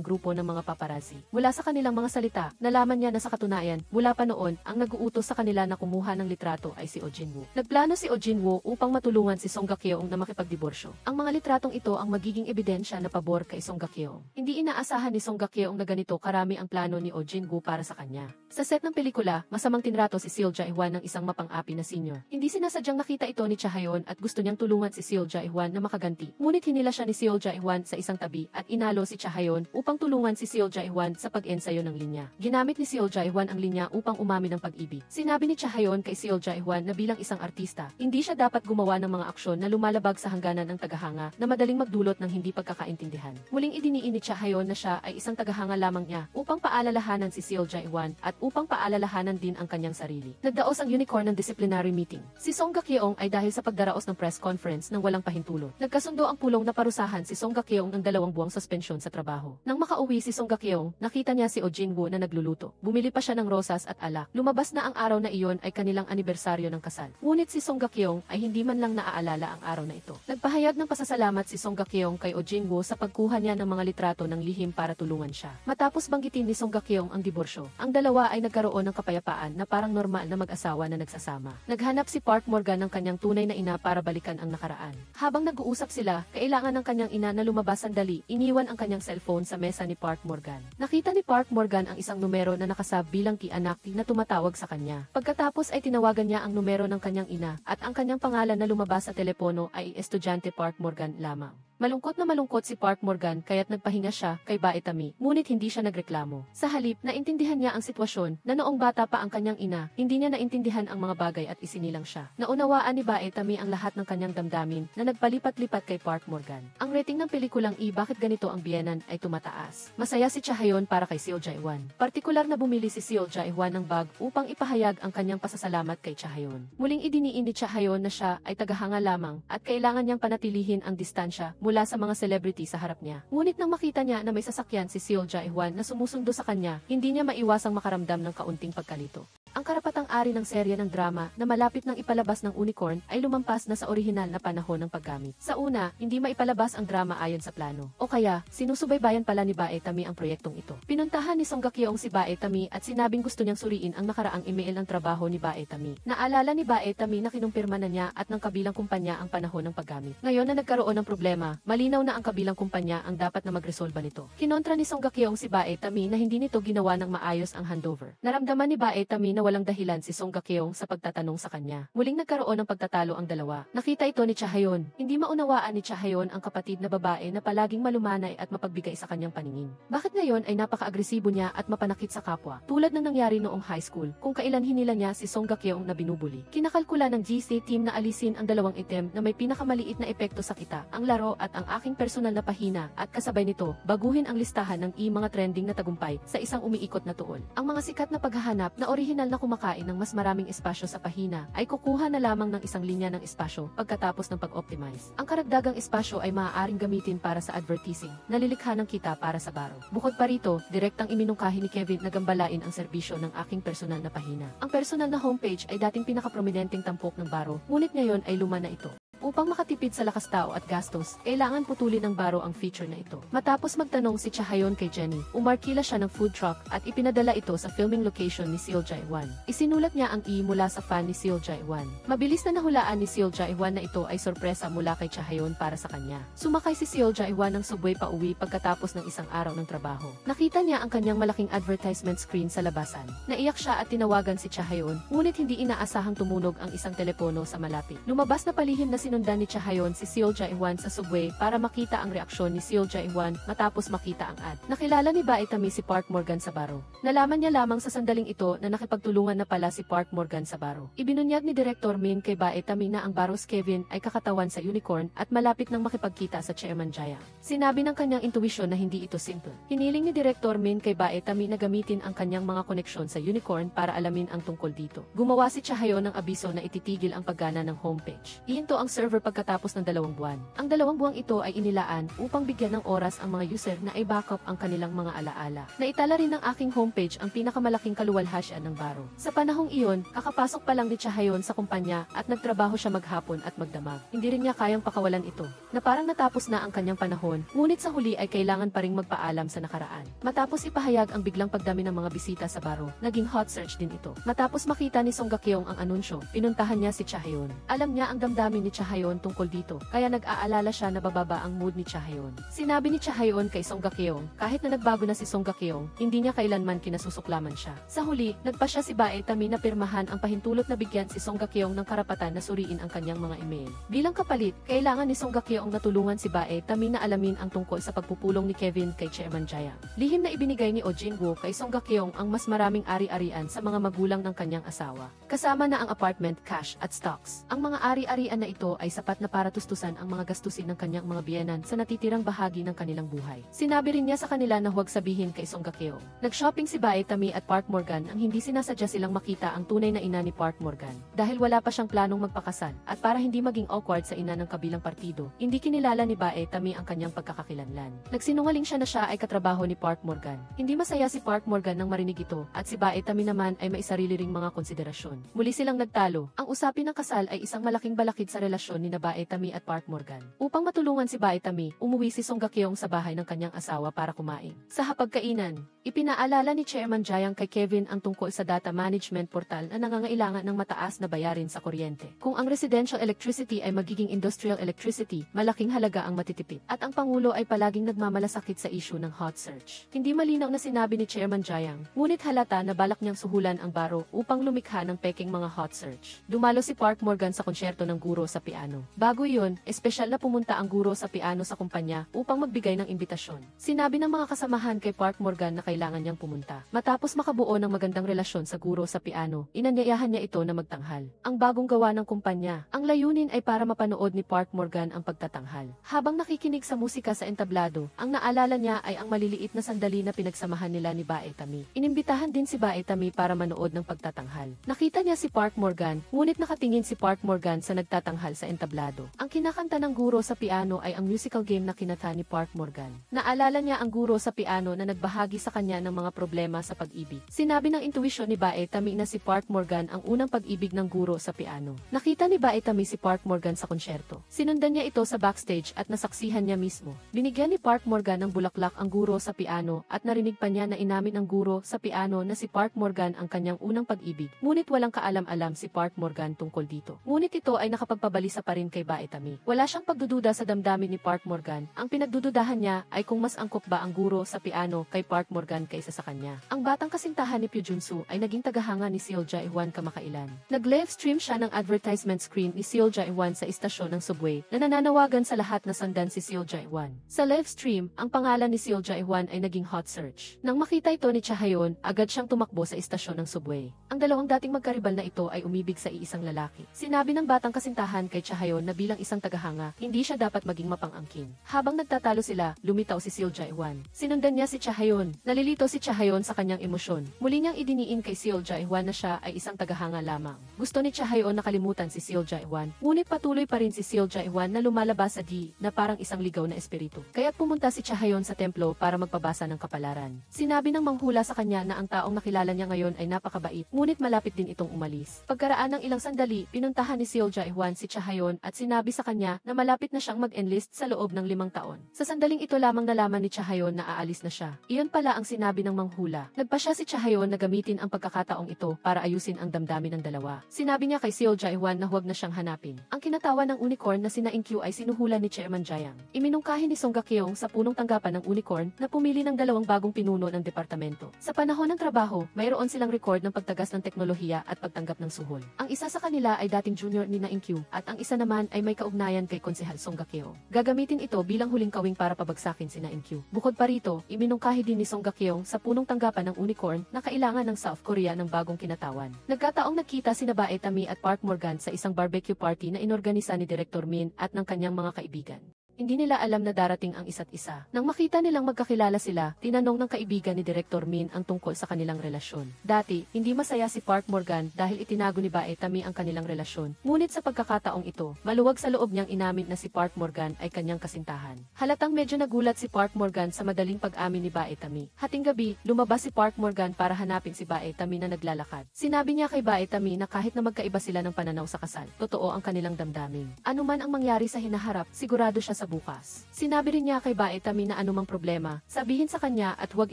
grupo ng mga paparazzi. Mula sa kanilang mga salita, nalaman niya na sa katunayan, mula pa noon, ang nag-uutos sa kanila na kumuha ng litrato ay si Oh Jin-woo. Nagplano si Oh Jin-woo upang matulungan si Song Ga-keong na makipagdiborsyo. Ang mga litratong ito ang magiging ebidensya na pabor kay Song Ga-keong. Hindi inaasahan ni Song Ga-keong na ganito karami ang plano ni Oh Jin-woo para sa kanya. Sa set ng pelikula, masamang tinrato si Seo Jae-hwan ng isang mapang-api na senior. Hindi sinasadyang nakita ito ni Chahayon at gusto niyang tulungan si Seo Jae-hwan na makaganti. Ngunit hinila siya ni Seo Jae-hwan Jae-hwan sa isang tabi at inalo si Cha Hayon upang tulungan si Seo Jae-hwan sa pag-ensayo ng linya. Ginamit ni Seo Jae-hwan ang linya upang umamin ng pag-ibig. Sinabi ni Cha Hayon kay Seo Jae-hwan na bilang isang artista, hindi siya dapat gumawa ng mga aksyon na lumalabag sa hangganan ng tagahanga na madaling magdulot ng hindi pagkakaintindihan. Muling idiniin ni Cha Hayon na siya ay isang tagahanga lamang niya upang paalalahanan si Seo Jae-hwan at upang paalalahanan din ang kanyang sarili. Nagdaos ang unicorn ng disciplinary meeting. Si Song Gak-yeong ay dahil sa pagdaraos ng press conference ng walang pahintulot. Nagkasundo ang pulong na parusahan si Song Gak-yeong ng 2 buwang suspensyon sa trabaho. Nang makauwi si Song Gak-yeong, nakita niya si Oh Jin-woo na nagluluto. Bumili pa siya ng rosas at alak. Lumabas na ang araw na iyon ay kanilang anibersaryo ng kasal. Ngunit si Song Gak-yeong ay hindi man lang naaalala ang araw na ito. Nagpahayag ng pasasalamat si Song Gak-yeong kay Oh Jin-woo sa pagkuha niya ng mga litrato ng lihim para tulungan siya. Matapos banggitin ni Song Gak-yeong ang diborsyo, ang dalawa ay nagkaroon ng kapayapaan na parang normal na mag-asawa na nagsasama. Naghanap si Park Morgan ng kanyang tunay na ina para balikan ang nakaraan. Habang nag-uusap sila, kailangan ng kanyang ina na lumabas sandali, iniwan ang kanyang cellphone sa mesa ni Park Morgan. Nakita ni Park Morgan ang isang numero na nakasab bilang Ki-anak na tumatawag sa kanya. Pagkatapos ay tinawagan niya ang numero ng kanyang ina at ang kanyang pangalan na lumabas sa telepono ay estudyante Park Morgan lamang. Malungkot na malungkot si Park Morgan kaya't nagpahinga siya kay Bae Tami, ngunit hindi siya nagreklamo. Sa halip, naintindihan niya ang sitwasyon na noong bata pa ang kanyang ina, hindi niya naintindihan ang mga bagay at isinilang siya. Naunawaan ni Bae Tami ang lahat ng kanyang damdamin na nagpalipat-lipat kay Park Morgan. Ang rating ng pelikulang Bakit Ganito ang Biyenan ay tumataas. Masaya si Cha Hayon para kay Seo Jae-hwan. Partikular na bumili si Seo Jae-hwan ng bag upang ipahayag ang kanyang pasasalamat kay Cha Hayon. Muling idiniin ni Cha Hayon na siya ay tagahanga lamang at kailangan niyang panatilihin ang distansya mula sa mga celebrity sa harap niya. Ngunit nang makita niya na may sasakyan si Seo Jae-hwan na sumusundo sa kanya, hindi niya maiwasang makaramdam ng kaunting pagkalito. Ang karapatang-ari ng serya ng drama na malapit nang ipalabas ng Unicorn ay lumampas na sa orihinal na panahon ng paggamit. Sa una, hindi maipalabas ang drama ayon sa plano. O kaya, sinusubaybayan pala ni Bae Tami ang proyektong ito. Pinuntahan ni Song Gak-yeong si Bae Tami at sinabing gusto niyang suriin ang nakaraang email ng trabaho ni Bae Tami. Naalala ni Bae Tami na kinumpirma na niya at ng kabilang kumpanya ang panahon ng paggamit. Ngayon na nagkaroon ng problema, malinaw na ang kabilang kumpanya ang dapat na magresolba nito. Kinontra ni Song Gak-yeong si Bae Tami na hindi nito ginawa ng maayos ang handover. Naramdaman ni Bae Tami na walang dahilan si Song Gak-yeong sa pagtatanong sa kanya. Muling nagkaroon ng pagtatalo ang dalawa. Nakita ito ni Cha Hayon. Hindi maunawaan ni Cha Hayon ang kapatid na babae na palaging malumanay at mapagbigay sa kanyang paningin. Bakit ngayon ay napaka-agresibo niya at mapanakit sa kapwa? Tulad ng nangyari noong high school, kung kailan hinila niya si Song Gak-yeong na binubuli. Kinakalkula ng GC team na alisin ang dalawang item na may pinakamaliit na epekto sa kita, ang laro at ang aking personal na pahina at kasabay nito, baguhin ang listahan ng mga trending na tagumpay sa isang umiikot na tuon. Ang mga sikat na paghahanap na orihinal na kumakain ng mas maraming espasyo sa pahina ay kukuha na lamang ng isang linya ng espasyo pagkatapos ng pag-optimize. Ang karagdagang espasyo ay maaaring gamitin para sa advertising, nalilikha ng kita para sa baro. Bukod pa rito, direktang iminungkahi ni Kevin na gambalain ang serbisyo ng aking personal na pahina. Ang personal na homepage ay dating pinakaprominenteng tampok ng baro, ngunit ngayon ay luma na ito. Upang makatipid sa lakas tao at gastos, kailangan putulin ng baro ang feature na ito. Matapos magtanong si Cha Hayon kay Jenny, umarkila siya ng food truck at ipinadala ito sa filming location ni Seo Jae-hwan. Isinulat niya ang mula sa fan ni Seo Jae-hwan. Mabilis na nahulaan ni Seo Jae-hwan na ito ay sorpresa mula kay Cha Hayon para sa kanya. Sumakay si Seo Jae-hwan ng subway pa uwi pagkatapos ng isang araw ng trabaho. Nakita niya ang kanyang malaking advertisement screen sa labasan. Naiyak siya at tinawagan si Cha Hayon, ngunit hindi inaasahang tumunog ang isang telepono sa malapit. Lumabas na palihim na sinundan ni Cha Hayon si Seo Jae-hwan sa subway para makita ang reaksyon ni Seo Jae-hwan matapos makita ang ad. Nakilala ni Bae Tami si Park Morgan sa baro. Nalaman niya lamang sa sandaling ito na nakipagtulungan na pala si Park Morgan sa baro. Ibinunyag ni Director Min kay Bae Tami na ang baros Kevin ay kakatawan sa Unicorn at malapit nang makipagkita sa Chairman Jaya. Sinabi ng kanyang intuwisyon na hindi ito simple. Hiniling ni Director Min kay Bae Tami na gamitin ang kanyang mga koneksyon sa Unicorn para alamin ang tungkol dito. Gumawa si Cha Hayon ng abiso na ititigil ang paggana ng homepage. Ihinto ang server pagkatapos ng 2 buwan. Ang 2 buwang ito ay inilaan upang bigyan ng oras ang mga user na i-backup ang kanilang mga alaala. Naitala rin ng aking homepage ang pinakamalaking kaluwalhasyan ng baro. Sa panahong iyon, kakapasok pa lang ni Cha Hayon sa kumpanya at nagtrabaho siya maghapon at magdamag. Hindi rin niya kayang pakawalan ito. Na parang natapos na ang kanyang panahon, ngunit sa huli ay kailangan pa ring magpaalam sa nakaraan. Matapos ipahayag ang biglang pagdami ng mga bisita sa baro, naging hot search din ito. Matapos makita ni Song Gak-yeong ang anunsyo, pinuntahan niya si Cha Hayon. Alam niya ang damdamin ni Cha Chahayon tungkol dito, kaya nag-aalala siya na bababa ang mood ni Chahayon. Sinabi ni Chahayon kay Song Ga-keong, kahit na nagbago na si Song Ga-keong, hindi niya kailanman kinasusuklaman siya. Sa huli, nagpa siya si Bae Tami na pirmahan ang pahintulot na bigyan si Song Ga-keong ng karapatan na suriin ang kanyang mga email. Bilang kapalit, kailangan ni Song Ga-keong na tulungan si Bae Tami na alamin ang tungkol sa pagpupulong ni Kevin kay Chairman Jayang. Lihim na ibinigay ni Oh Jin-woo kay Song Ga-keong ang mas maraming ari-arian sa mga magulang ng kanyang asawa. Kasama na ang apartment, cash at stocks. Ang mga ari-arian na ito ay sapat na para tustusan ang mga gastusin ng kanyang mga biyenan sa natitirang bahagi ng kanilang buhay. Sinabi rin niya sa kanila na huwag sabihin kay Song Ga-keong. Nag-shopping si Bae Tami at Park Morgan ang hindi sinasadya silang makita ang tunay na ina ni Park Morgan. Dahil wala pa siyang planong magpakasal at para hindi maging awkward sa ina ng kabilang partido, hindi kinilala ni Bae Tami ang kanyang pagkakakilanlan. Nagsinungaling siya na siya ay katrabaho ni Park Morgan. Hindi masaya si Park Morgan nang marinig ito at si Bae Tami naman ay may sarili ring mga konsiderasyon. Muli silang nagtalo. Ang usapin ng kasal ay isang malaking balakid sa relasyon ni Bae Tami at Park Morgan. Upang matulungan si Bae Tami, umuwi si Song Ga-keong sa bahay ng kanyang asawa para kumain. Sa hapagkainan, ipinaalala ni Chairman Jayang kay Kevin ang tungkol sa data management portal na nangangailangan ng mataas na bayarin sa kuryente. Kung ang residential electricity ay magiging industrial electricity, malaking halaga ang matitipid. At ang Pangulo ay palaging nagmamalasakit sa issue ng hot search. Hindi malinaw na sinabi ni Chairman Jayang, ngunit halata na balak niyang suhulan ang baro upang lumikha ng peking mga hot search. Dumalo si Park Morgan sa konsyerto ng guro sa piano. Bago iyon, espesyal na pumunta ang guro sa piano sa kumpanya upang magbigay ng imbitasyon. Sinabi ng mga kasamahan kay Park Morgan na kailangan niyang pumunta. Matapos makabuo ng magandang relasyon sa guro sa piano, inanyayahan niya ito na magtanghal. Ang bagong gawa ng kumpanya, ang layunin ay para mapanood ni Park Morgan ang pagtatanghal. Habang nakikinig sa musika sa entablado, ang naalala niya ay ang maliliit na sandali na pinagsamahan nila ni Bae Tami. Inimbitahan din si Bae Tami para manood ng pagtatanghal. Nakita niya si Park Morgan, ngunit nakatingin si Park Morgan sa nagtatanghal sa entablado. Ang kinakanta ng guro sa piano ay ang musical game na kinanta ni Park Morgan. Naalala niya ang guro sa piano na nagbahagi sa kanya ng mga problema sa pag-ibig. Sinabi ng intuwisyon ni Bae Tami na si Park Morgan ang unang pag-ibig ng guro sa piano. Nakita ni Bae Tami si Park Morgan sa konsyerto. Sinundan niya ito sa backstage at nasaksihan niya mismo. Binigyan ni Park Morgan ng bulaklak ang guro sa piano at narinig pa niya na inamin ng guro sa piano na si Park Morgan ang kanyang unang pag-ibig. Ngunit walang kaalam-alam si Park Morgan tungkol dito. Ngunit ito ay nakapagpabalisa pa rin kay Bae Tami. Wala siyang pagdududa sa damdamin ni Park Morgan. Ang pinagdududahan niya ay kung mas angkop ba ang guro sa piano kay Park Morgan kaysa sa kanya. Ang batang kasintahan ni Pyo Junsu ay naging tagahanga ni Seo Jae-hwan kamakailan. Nag-live stream siya ng advertisement screen ni Seo Jae-hwan sa istasyon ng subway na nananawagan sa lahat na sundan si Seo Jae-hwan. Sa live stream, ang pangalan ni Seo Jae-hwan ay naging hot search. Nang makita ito ni Chahayon, agad siyang tumakbo sa istasyon ng subway. Ang dalawang dating magkaribal na ito ay umibig sa iisang lalaki. Sinabi ng batang kasintahan kay Chahayon na bilang isang tagahanga, hindi siya dapat maging mapang-angkin. Habang nagtatalo sila, lumitaw si Seo Jae-hwan. Sinundan niya si Chahayon. Nalilito si Chahayon sa kanyang emosyon. Muli niyang idiniin kay Seo Jae-hwan na siya ay isang tagahanga lamang. Gusto ni Chahayon na kalimutan si Seo Jae-hwan, ngunit patuloy pa rin si Seo Jae-hwan na lumalabas sa na parang isang ligaw na espiritu. Kaya't pumunta si Chahayon sa templo para magpabasa ng kapalaran. Sinabi ng manghula sa kanya na ang taong nakilala niya ngayon ay napakabait, ngunit malapit din itong umalis. Pagkaraan ng ilang sandali, pinuntahan ni Seo Jae-hwan si Chahayon at sinabi sa kanya na malapit na siyang mag-enlist sa loob ng 5 taon. Sa sandaling ito lamang nalaman ni Chahayon na aalis na siya. Iyon pala ang sinabi ng manghula. Nagpa siya si Chahayon na gamitin ang pagkakataong ito para ayusin ang damdamin ng dalawa. Sinabi niya kay Seo Jae-hwan na huwag na siyang hanapin. Ang kinatawa ng unicorn na sina In-kyu ay sinuhulan ni Chairman Jayang. Iminungkahi ni Song Ga-keong sa punong tanggapan ng unicorn na pumili ng 2 bagong pinuno ng departamento. Sa panahon ng trabaho, mayroon silang record ng pagtagas ng teknolohiya at pagtanggap ng suhol. Ang isa sa kanila ay dating junior ni na In-kyu at ang isa naman ay may kaugnayan kay Konsehal Song Ga-keong. Gagamitin ito bilang huling kawing para pabagsakin sina In-kyu. Bukod pa rito, iminungkahi din ni Song Ga-keong sa punong tanggapan ng unicorn na kailangan ng South Korea ng bagong kinatawan. Nagkataong nagkita sina Bae Tami at Park Morgan sa isang barbecue party na inorganisa ni Director Min at ng kanyang mga kaibigan. Hindi nila alam na darating ang isa't isa. Nang makita nilang magkakilala sila, tinanong ng kaibigan ni Director Min ang tungkol sa kanilang relasyon. Dati, hindi masaya si Park Morgan dahil itinago ni Bae Tami ang kanilang relasyon. Ngunit sa pagkakataong ito, maluwag sa loob niyang inamin na si Park Morgan ay kanyang kasintahan. Halatang medyo nagulat si Park Morgan sa madaling pag-amin ni Bae Tami. Hating gabi, lumabas si Park Morgan para hanapin si Bae Tami na naglalakad. Sinabi niya kay Bae Tami na kahit na magkaiba sila ng pananaw sa kasal, totoo ang kanilang damdamin. Ano man ang mangyari sa hinaharap, sigurado siya sa sa bukas. Sinabi rin niya kay Baetami na anumang problema, sabihin sa kanya at huwag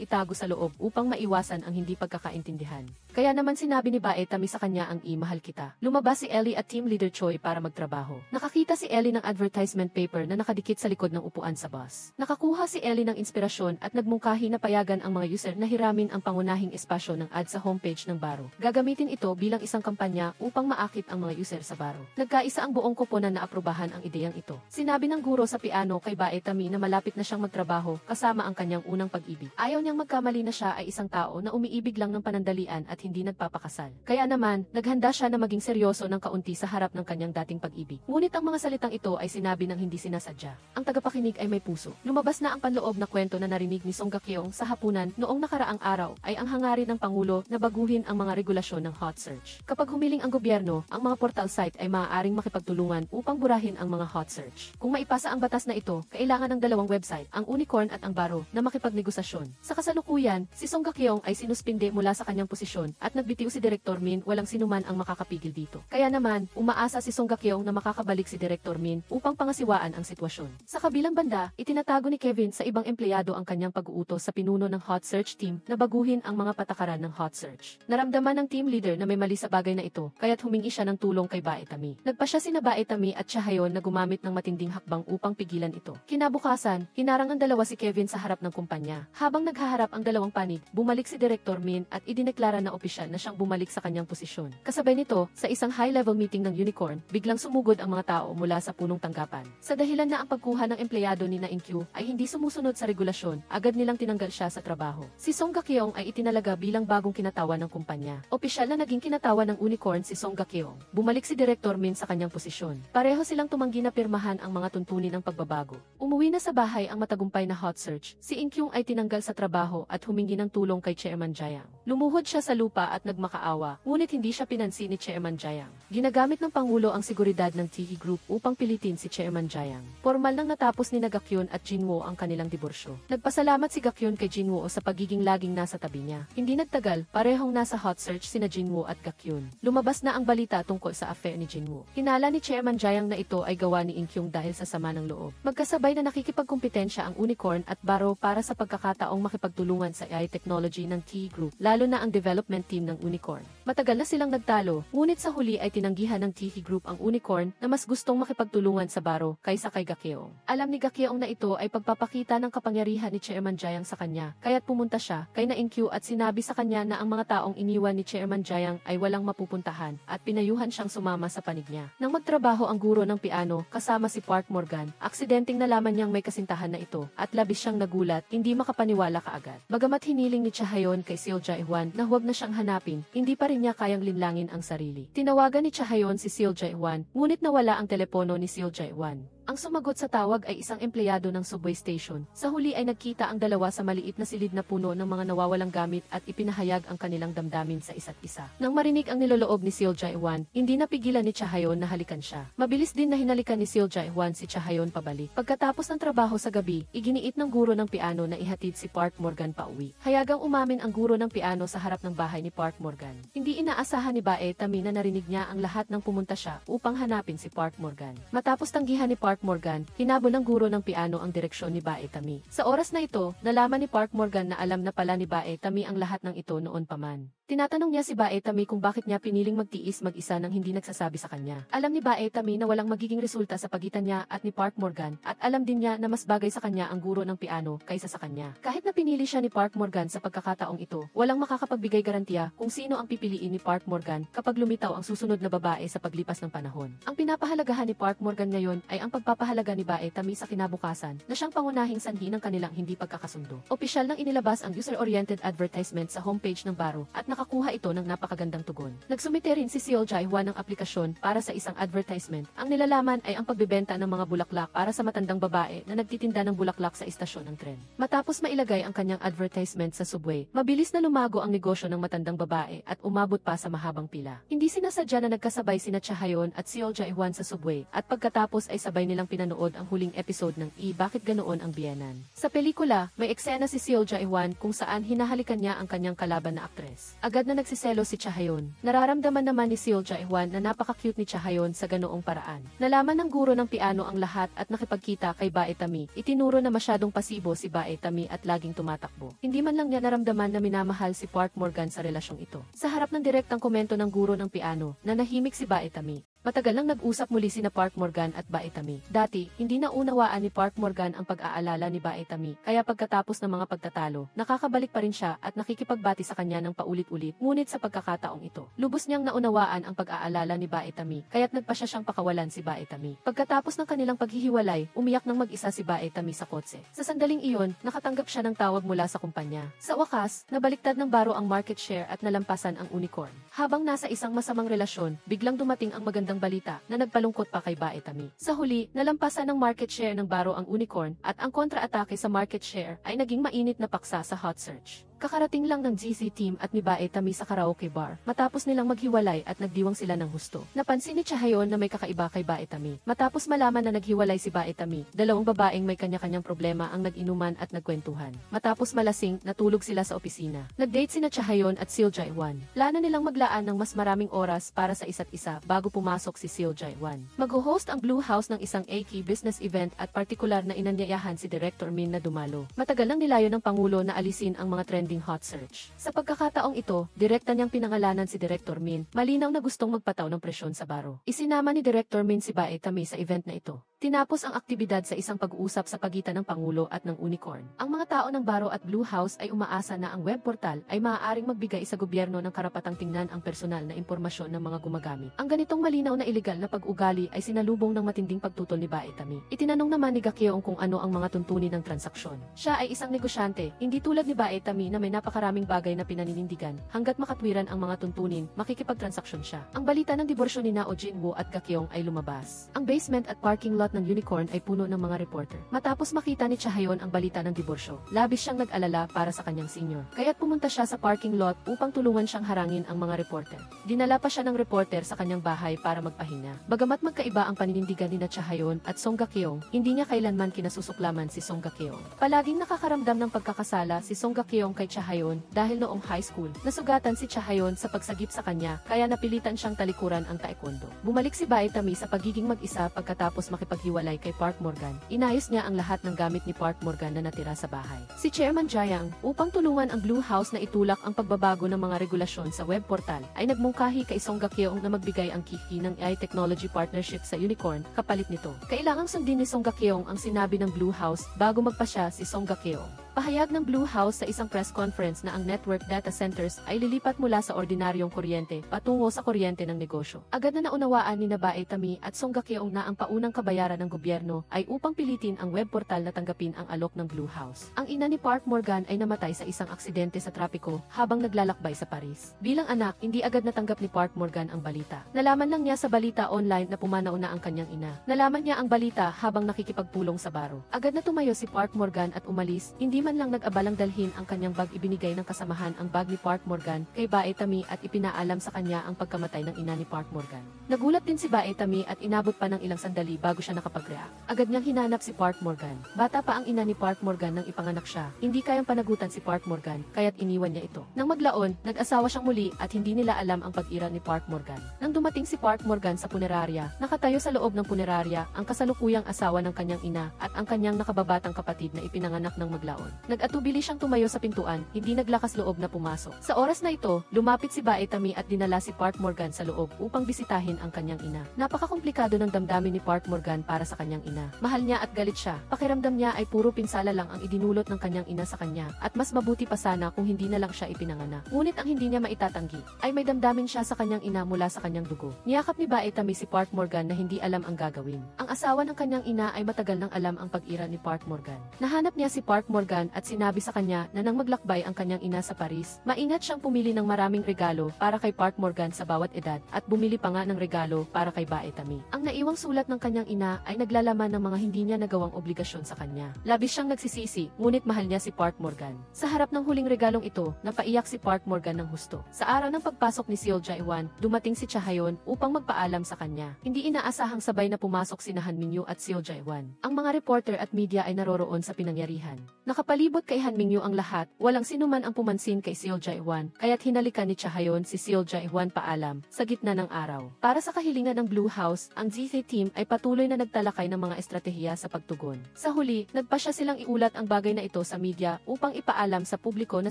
itago sa loob upang maiwasan ang hindi pagkakaintindihan. Kaya naman sinabi ni Baetami sa kanya ang mahal kita. Lumabas si Ellie at Team Leader Choi para magtrabaho. Nakakita si Ellie ng advertisement paper na nakadikit sa likod ng upuan sa bus. Nakakuha si Ellie ng inspirasyon at nagmungkahi na payagan ang mga user na hiramin ang pangunahing espasyo ng ad sa homepage ng Baro. Gagamitin ito bilang isang kampanya upang maakit ang mga user sa Baro. Nagkaisa ang buong koponan na aprubahan ang ideyang ito. Sinabi ng guro sa piano kay Baetami na malapit na siyang magtrabaho kasama ang kanyang unang pag-ibig. Ayaw niyang magkamali na siya ay isang tao na umiibig lang ng panandalian at hindi nagpapakasal. Kaya naman, naghanda siya na maging seryoso ng kaunti sa harap ng kanyang dating pag-ibig. Ngunit ang mga salitang ito ay sinabi ng hindi sinasadya. Ang tagapakinig ay may puso. Lumabas na ang panloob na kwento na narinig ni Song Ga-kyung sa hapunan noong nakaraang araw ay ang hangarin ng Pangulo na baguhin ang mga regulasyon ng hot search. Kapag humiling ang gobyerno, ang mga portal site ay maaaring makipagtulungan upang burahin ang mga hot search. Kung maipasa ang batas na ito, kailangan ng dalawang website, ang Unicorn at ang Baro, na makipagnegosasyon. Sa kasalukuyan, si Song Ga-kyung ay sinuspinde mula sa kanyang posisyon at nagbitiw si Director Min, walang sinuman ang makakapigil dito. Kaya naman, umaasa si Song Ga-kyung na makakabalik si Director Min upang pangasiwaan ang sitwasyon. Sa kabilang banda, itinatago ni Kevin sa ibang empleyado ang kanyang pag-uutos sa pinuno ng hot search team na baguhin ang mga patakaran ng hot search. Naramdaman ng team leader na may mali sa bagay na ito, kaya't humingi siya ng tulong kay Baetami. Nagpa siya sina Baetami at Chahayon na gumamit ng matinding hakbang upang pigilan ito. Kinabukasan, hinarang ang dalawa si Kevin sa harap ng kumpanya. Habang naghaharap ang dalawang panig, bumalik si Director Min at idineklara na opisyal na siyang bumalik sa kanyang posisyon. Kasabay nito, sa isang high-level meeting ng Unicorn, biglang sumugod ang mga tao mula sa punong tanggapan. Sa dahilan na ang pagkuha ng empleyado ni Na-in-Q ay hindi sumusunod sa regulasyon, agad nilang tinanggal siya sa trabaho. Si Song Ga-kyung ay itinalaga bilang bagong kinatawan ng kumpanya. Opisyal na naging kinatawan ng Unicorn si Song Ga-kyung. Bumalik si Director Min sa kanyang posisyon. Pareho silang tumanggi na pirmahan ang mga tuntunin ng pagbabago. Umuwi na sa bahay ang matagumpay na hot search. Si In-kyung ay tinanggal sa trabaho at humingi ng tulong kay Chairman Jayang. Lumuhod siya sa lupa at nagmakaawa, ngunit hindi siya pinansin ni Chairman Jayang. Ginagamit ng Pangulo ang seguridad ng TE Group upang pilitin si Chairman Jayang. Formal nang natapos ni Ga-kyun at Jinwoo ang kanilang diborsyo. Nagpasalamat si Ga-kyun kay Jinwoo sa pagiging laging nasa tabi niya. Hindi nagtagal, parehong nasa hot search sina Jinwoo at Ga-kyun. Lumabas na ang balita tungkol sa affair ni Jinwoo. Hinala ni Chairman Jayang na ito ay gawa ni In-kyung dahil sa sama ng loob. Magkasabay na nakikipagkumpetensya ang Unicorn at Baro para sa pagkakataong makipagtulungan sa AI technology ng TE Group, lalo na ang development team ng Unicorn. Matagal na silang nagtalo, ngunit sa huli ay tinanggihan ng TE Group ang Unicorn na mas gustong makipagtulungan sa Baro kaysa kay Ga-kyung. Alam ni Ga-kyung na ito ay pagpapakita ng kapangyarihan ni Chairman Jayang sa kanya, kaya't pumunta siya kay Na-in-Q at sinabi sa kanya na ang mga taong iniwan ni Chairman Jayang ay walang mapupuntahan at pinayuhan siyang sumama sa panig niya. Nang magtrabaho ang guro ng piano kasama si Park Morgan, aksidenteng nalaman niyang may kasintahan na ito at labis siyang nagulat, hindi makapaniwala kaagad. Bagamat hiniling ni Chahayon kay Seo Jae-hwan na huwag na siyang hanapin, hindi pa rin niya kayang linlangin ang sarili. Tinawagan ni Chahayon si Seo Jae-hwan, ngunit nawala ang telepono ni Seo Jae-hwan. Ang sumagot sa tawag ay isang empleyado ng subway station. Sa huli ay nagkita ang dalawa sa maliit na silid na puno ng mga nawawalang gamit at ipinahayag ang kanilang damdamin sa isa't isa. Nang marinig ang niloloob ni Seo Jae-hwan, hindi napigilan ni Chahayon na halikan siya. Mabilis din na hinalikan ni Seo Jae-hwan si Chahayon pabalik. Pagkatapos ng trabaho sa gabi, iginiit ng guro ng piano na ihatid si Park Morgan pauwi. Hayagang umamin ang guro ng piano sa harap ng bahay ni Park Morgan. Hindi inaasahan ni Baetami na narinig niya ang lahat ng pumunta siya upang hanapin si Park Morgan. Matapos tanggihan ni Park Morgan, hinabol ng guro ng piano ang direksyon ni Baetami. Sa oras na ito, nalaman ni Park Morgan na alam na pala ni Baetami ang lahat ng ito noon pa man. Tinatanong niya si Baetami kung bakit niya piniling magtiis mag-isa nang hindi nagsasabi sa kanya. Alam ni Baetami na walang magiging resulta sa pagitan niya at ni Park Morgan, at alam din niya na mas bagay sa kanya ang guro ng piano kaysa sa kanya. Kahit na pinili siya ni Park Morgan sa pagkakataong ito, walang makakapagbigay garantiya kung sino ang pipiliin ni Park Morgan kapag lumitaw ang susunod na babae sa paglipas ng panahon. Ang pinapahalagahan ni Park Morgan ngayon ay ang pagpapahalaga ni Baetami sa kinabukasan na siyang pangunahing sanhi ng kanilang hindi pagkakasundo. Opisyal nang inilabas ang user-oriented advertisement sa homepage ng Baro at nakakuha ito ng napakagandang tugon. Nagsumite rin si Seo Jae-hwan ng aplikasyon para sa isang advertisement. Ang nilalaman ay ang pagbebenta ng mga bulaklak para sa matandang babae na nagtitinda ng bulaklak sa istasyon ng tren. Matapos mailagay ang kanyang advertisement sa subway, mabilis na lumago ang negosyo ng matandang babae at umabot pa sa mahabang pila. Hindi sinasadya na nagkasabay sina Chahayon at Seo Jae-hwan sa subway at pagkatapos ay sabay nila kanilang pinanood ang huling episode ng Bakit Ganoon ang Biyenan. Sa pelikula, may eksena si Seo Jae-hwan kung saan hinahalikan niya ang kanyang kalaban na aktres. Agad na nagsiselo si Cha Hae-yeon. Nararamdaman naman ni Seo Jae-hwan na napaka-cute ni Cha Hae-yeon sa ganoong paraan. Nalaman ng guro ng piano ang lahat at nakipagkita kay Bae Tami. Itinuro na masyadong pasibo si Bae Tami at laging tumatakbo. Hindi man lang niya naramdaman na minamahal si Park Morgan sa relasyong ito. Sa harap ng direktang komento ng guro ng piano, nanahimik si Bae Tami. Matagal nang nag-usap muli sina Park Morgan at Bae Tami. Dati, hindi naunawaan ni Park Morgan ang pag-aalala ni Bae Tami, kaya pagkatapos ng mga pagtatalo, nakakabalik pa rin siya at nakikipagbati sa kanya ng paulit-ulit. Ngunit sa pagkakataong ito, lubos niyang naunawaan ang pag-aalala ni Bae Tami, kaya't nagpa siya siyang pakawalan si Bae Tami. Pagkatapos ng kanilang paghihiwalay, umiyak ng mag-isa si Bae Tami sa kotse. Sa sandaling iyon, nakatanggap siya ng tawag mula sa kumpanya. Sa wakas, nabaliktad ng baro ang market share at nalampasan ang unicorn. Habang nasa isang masamang relasyon, biglang dumating ang magandang balita na nagpalungkot pa kay Bae Tami. Sa huli, nalampasan ng market share ng baro ang unicorn at ang kontra-atake sa market share ay naging mainit na paksa sa hot search. Kakarating lang ng GC team at ni Bae Tami sa karaoke bar matapos nilang maghiwalay at nagdiwang sila ng husto. Napansin ni Cha Hae-yeon na may kakaiba kay Bae Tami. Matapos malaman na naghiwalay si Bae Tami, dalawang babaeng may kanya-kanyang problema ang nag-inuman at nagkwentuhan. Matapos malasing, natulog sila sa opisina. Nag-date sina Cha Hae-yeon at Seo Jae-hwan. Plano nilang maglaan ng mas maraming oras para sa isa't isa bago pumasok si Seo Jae-hwan. Mag-host ang Blue House ng isang AK business event at partikular na inanyayahan si Director Min na dumalo. Matagal nang nilayo ng Pangulo na alisin ang mga trending hot search. Sa pagkakataong ito, direkta niyang pinangalanan si Director Min, malinaw na gustong magpataw ng presyon sa baro. Isinama ni Director Min si Bae Tami sa event na ito. Tinapos ang aktibidad sa isang pag-uusap sa pagitan ng Pangulo at ng Unicorn. Ang mga tao ng Baro at Blue House ay umaasa na ang web portal ay maaaring magbigay sa gobyerno ng karapatang tingnan ang personal na impormasyon ng mga gumagamit. Ang ganitong malinaw na ilegal na pag-ugali ay sinalubong ng matinding pagtutol ni Bae Tami. Itinanong naman ni Gakyeong kung ano ang mga tuntunin ng transaksyon. Siya ay isang negosyante, hindi tulad ni Bae Tami na may napakaraming bagay na pinaninindigan. Hanggat makatwiran ang mga tuntunin, makikipagtransaksyon siya. Ang balita ng diborsyo ni Nao Jinwoo at Gakyeong ay lumabas. Ang basement at parking lot ng Unicorn ay puno ng mga reporter. Matapos makita ni Cha Hae-yeon ang balita ng diborsyo, labis siyang nag-alala para sa kanyang senior. Kaya't pumunta siya sa parking lot upang tulungan siyang harangin ang mga reporter. Dinala pa siya ng reporter sa kanyang bahay para magpahinga. Bagamat magkaiba ang paninindigan ni Cha Hae-yeon at Song Gakyeong, hindi niya kailanman kinasusuklaman si Song Gakyeong. Palaging nakakaramdam ng pagkakasala si Song Gakyeong kay Cha Hae-yeon dahil noong high school, nasugatan si Cha Hae-yeon sa pagsagip sa kanya, kaya napilitan siyang talikuran ang taekwondo. Bumalik si Bae Tami sa pagiging mag-isa pagkatapos makipaghiwalay kay Park Morgan. Inayos niya ang lahat ng gamit ni Park Morgan na natira sa bahay. Si Chairman Jayang, upang tulungan ang Blue House na itulak ang pagbabago ng mga regulasyon sa web portal, ay nagmungkahi kay Song Gakyeong na magbigay ang kiki ng AI technology partnership sa Unicorn, kapalit nito. Kailangang sundin ni Song Gakyeong ang sinabi ng Blue House bago magpasya si Song Gakyeong. Pahayag ng Blue House sa isang press conference na ang network data centers ay lilipat mula sa ordinaryong kuryente patungo sa kuryente ng negosyo. Agad na naunawaan ni Bae Tami at Song Gakyeong na ang paunang kabayaran ng gobyerno ay upang pilitin ang web portal na tanggapin ang alok ng Blue House. Ang ina ni Park Morgan ay namatay sa isang aksidente sa trapiko habang naglalakbay sa Paris. Bilang anak, hindi agad natanggap ni Park Morgan ang balita. Nalaman lang niya sa balita online na pumanaw na ang kanyang ina. Nalaman niya ang balita habang nakikipagpulong sa baro. Agad na tumayo si Park Morgan at umalis, hindi man lang nag-abalang dalhin ang kanyang bag. Ibinigay ng kasamahan ang bag ni Park Morgan kay Bae Tami at ipinaalam sa kanya ang pagkamatay ng ina ni Park Morgan. Nagulat din si Bae Tami at inabot pa ng ilang sandali bago siya nakapag-react. Agad niyang hinanap si Park Morgan. Bata pa ang ina ni Park Morgan nang ipanganak siya. Hindi kayang panagutan si Park Morgan, kaya't iniwan niya ito. Nang maglaon, nag-asawa siyang muli at hindi nila alam ang pag-ira ni Park Morgan. Nang dumating si Park Morgan sa punerarya, nakatayo sa loob ng punerarya ang kasalukuyang asawa ng kanyang ina at ang kanyang nakababatang kapatid na ipinanganak ng maglaon. Nag-atubili siyang tumayo sa pintuan, hindi naglakas loob na pumasok. Sa oras na ito, lumapit si Bae Tami at dinala si Park Morgan sa loob upang bisitahin ang kanyang ina. Napakakomplikado ng damdamin ni Park Morgan para sa kanyang ina. Mahal niya at galit siya. Pakiramdam niya ay puro pinsala lang ang idinulot ng kanyang ina sa kanya at mas mabuti pa sana kung hindi na lang siya ipinanganak. Ngunit ang hindi niya maitatanggi ay may damdamin siya sa kanyang ina mula sa kanyang dugo. Niyakap ni Bae Tami si Park Morgan na hindi alam ang gagawin. Ang asawa ng kanyang ina ay matagal nang alam ang pag-ira ni Park Morgan. Nahanap niya si Park Morgan Jae-won at sinabi sa kanya na nang maglakbay ang kanyang ina sa Paris, maingat siyang pumili ng maraming regalo para kay Park Morgan sa bawat edad at bumili pa nga ng regalo para kay Bae Tami. Ang naiwang sulat ng kanyang ina ay naglalaman ng mga hindi niya nagawang obligasyon sa kanya. Labis siyang nagsisisi, ngunit mahal niya si Park Morgan. Sa harap ng huling regalong ito, napaiyak si Park Morgan ng husto. Sa araw ng pagpasok ni Seo Jae-won, dumating si Cha Hae-yeon upang magpaalam sa kanya. Hindi inaasahang sabay na pumasok si Han Min-yoo at Seo Jae-won. Ang mga reporter at media ay naroroon sa pinangyarihan. Nakapalibot kay Han Min-yoo ang lahat, walang sinuman ang pumansin kay Seo Jae-won, kaya't hinalikan ni Cha Hae-yeon si Seo Jae-won paalam sa gitna ng araw. Para sa kahilingan ng Blue House, ang GZ team ay patuloy na nagtalakay ng mga estratehiya sa pagtugon. Sa huli, nagpasya silang iulat ang bagay na ito sa media upang ipaalam sa publiko na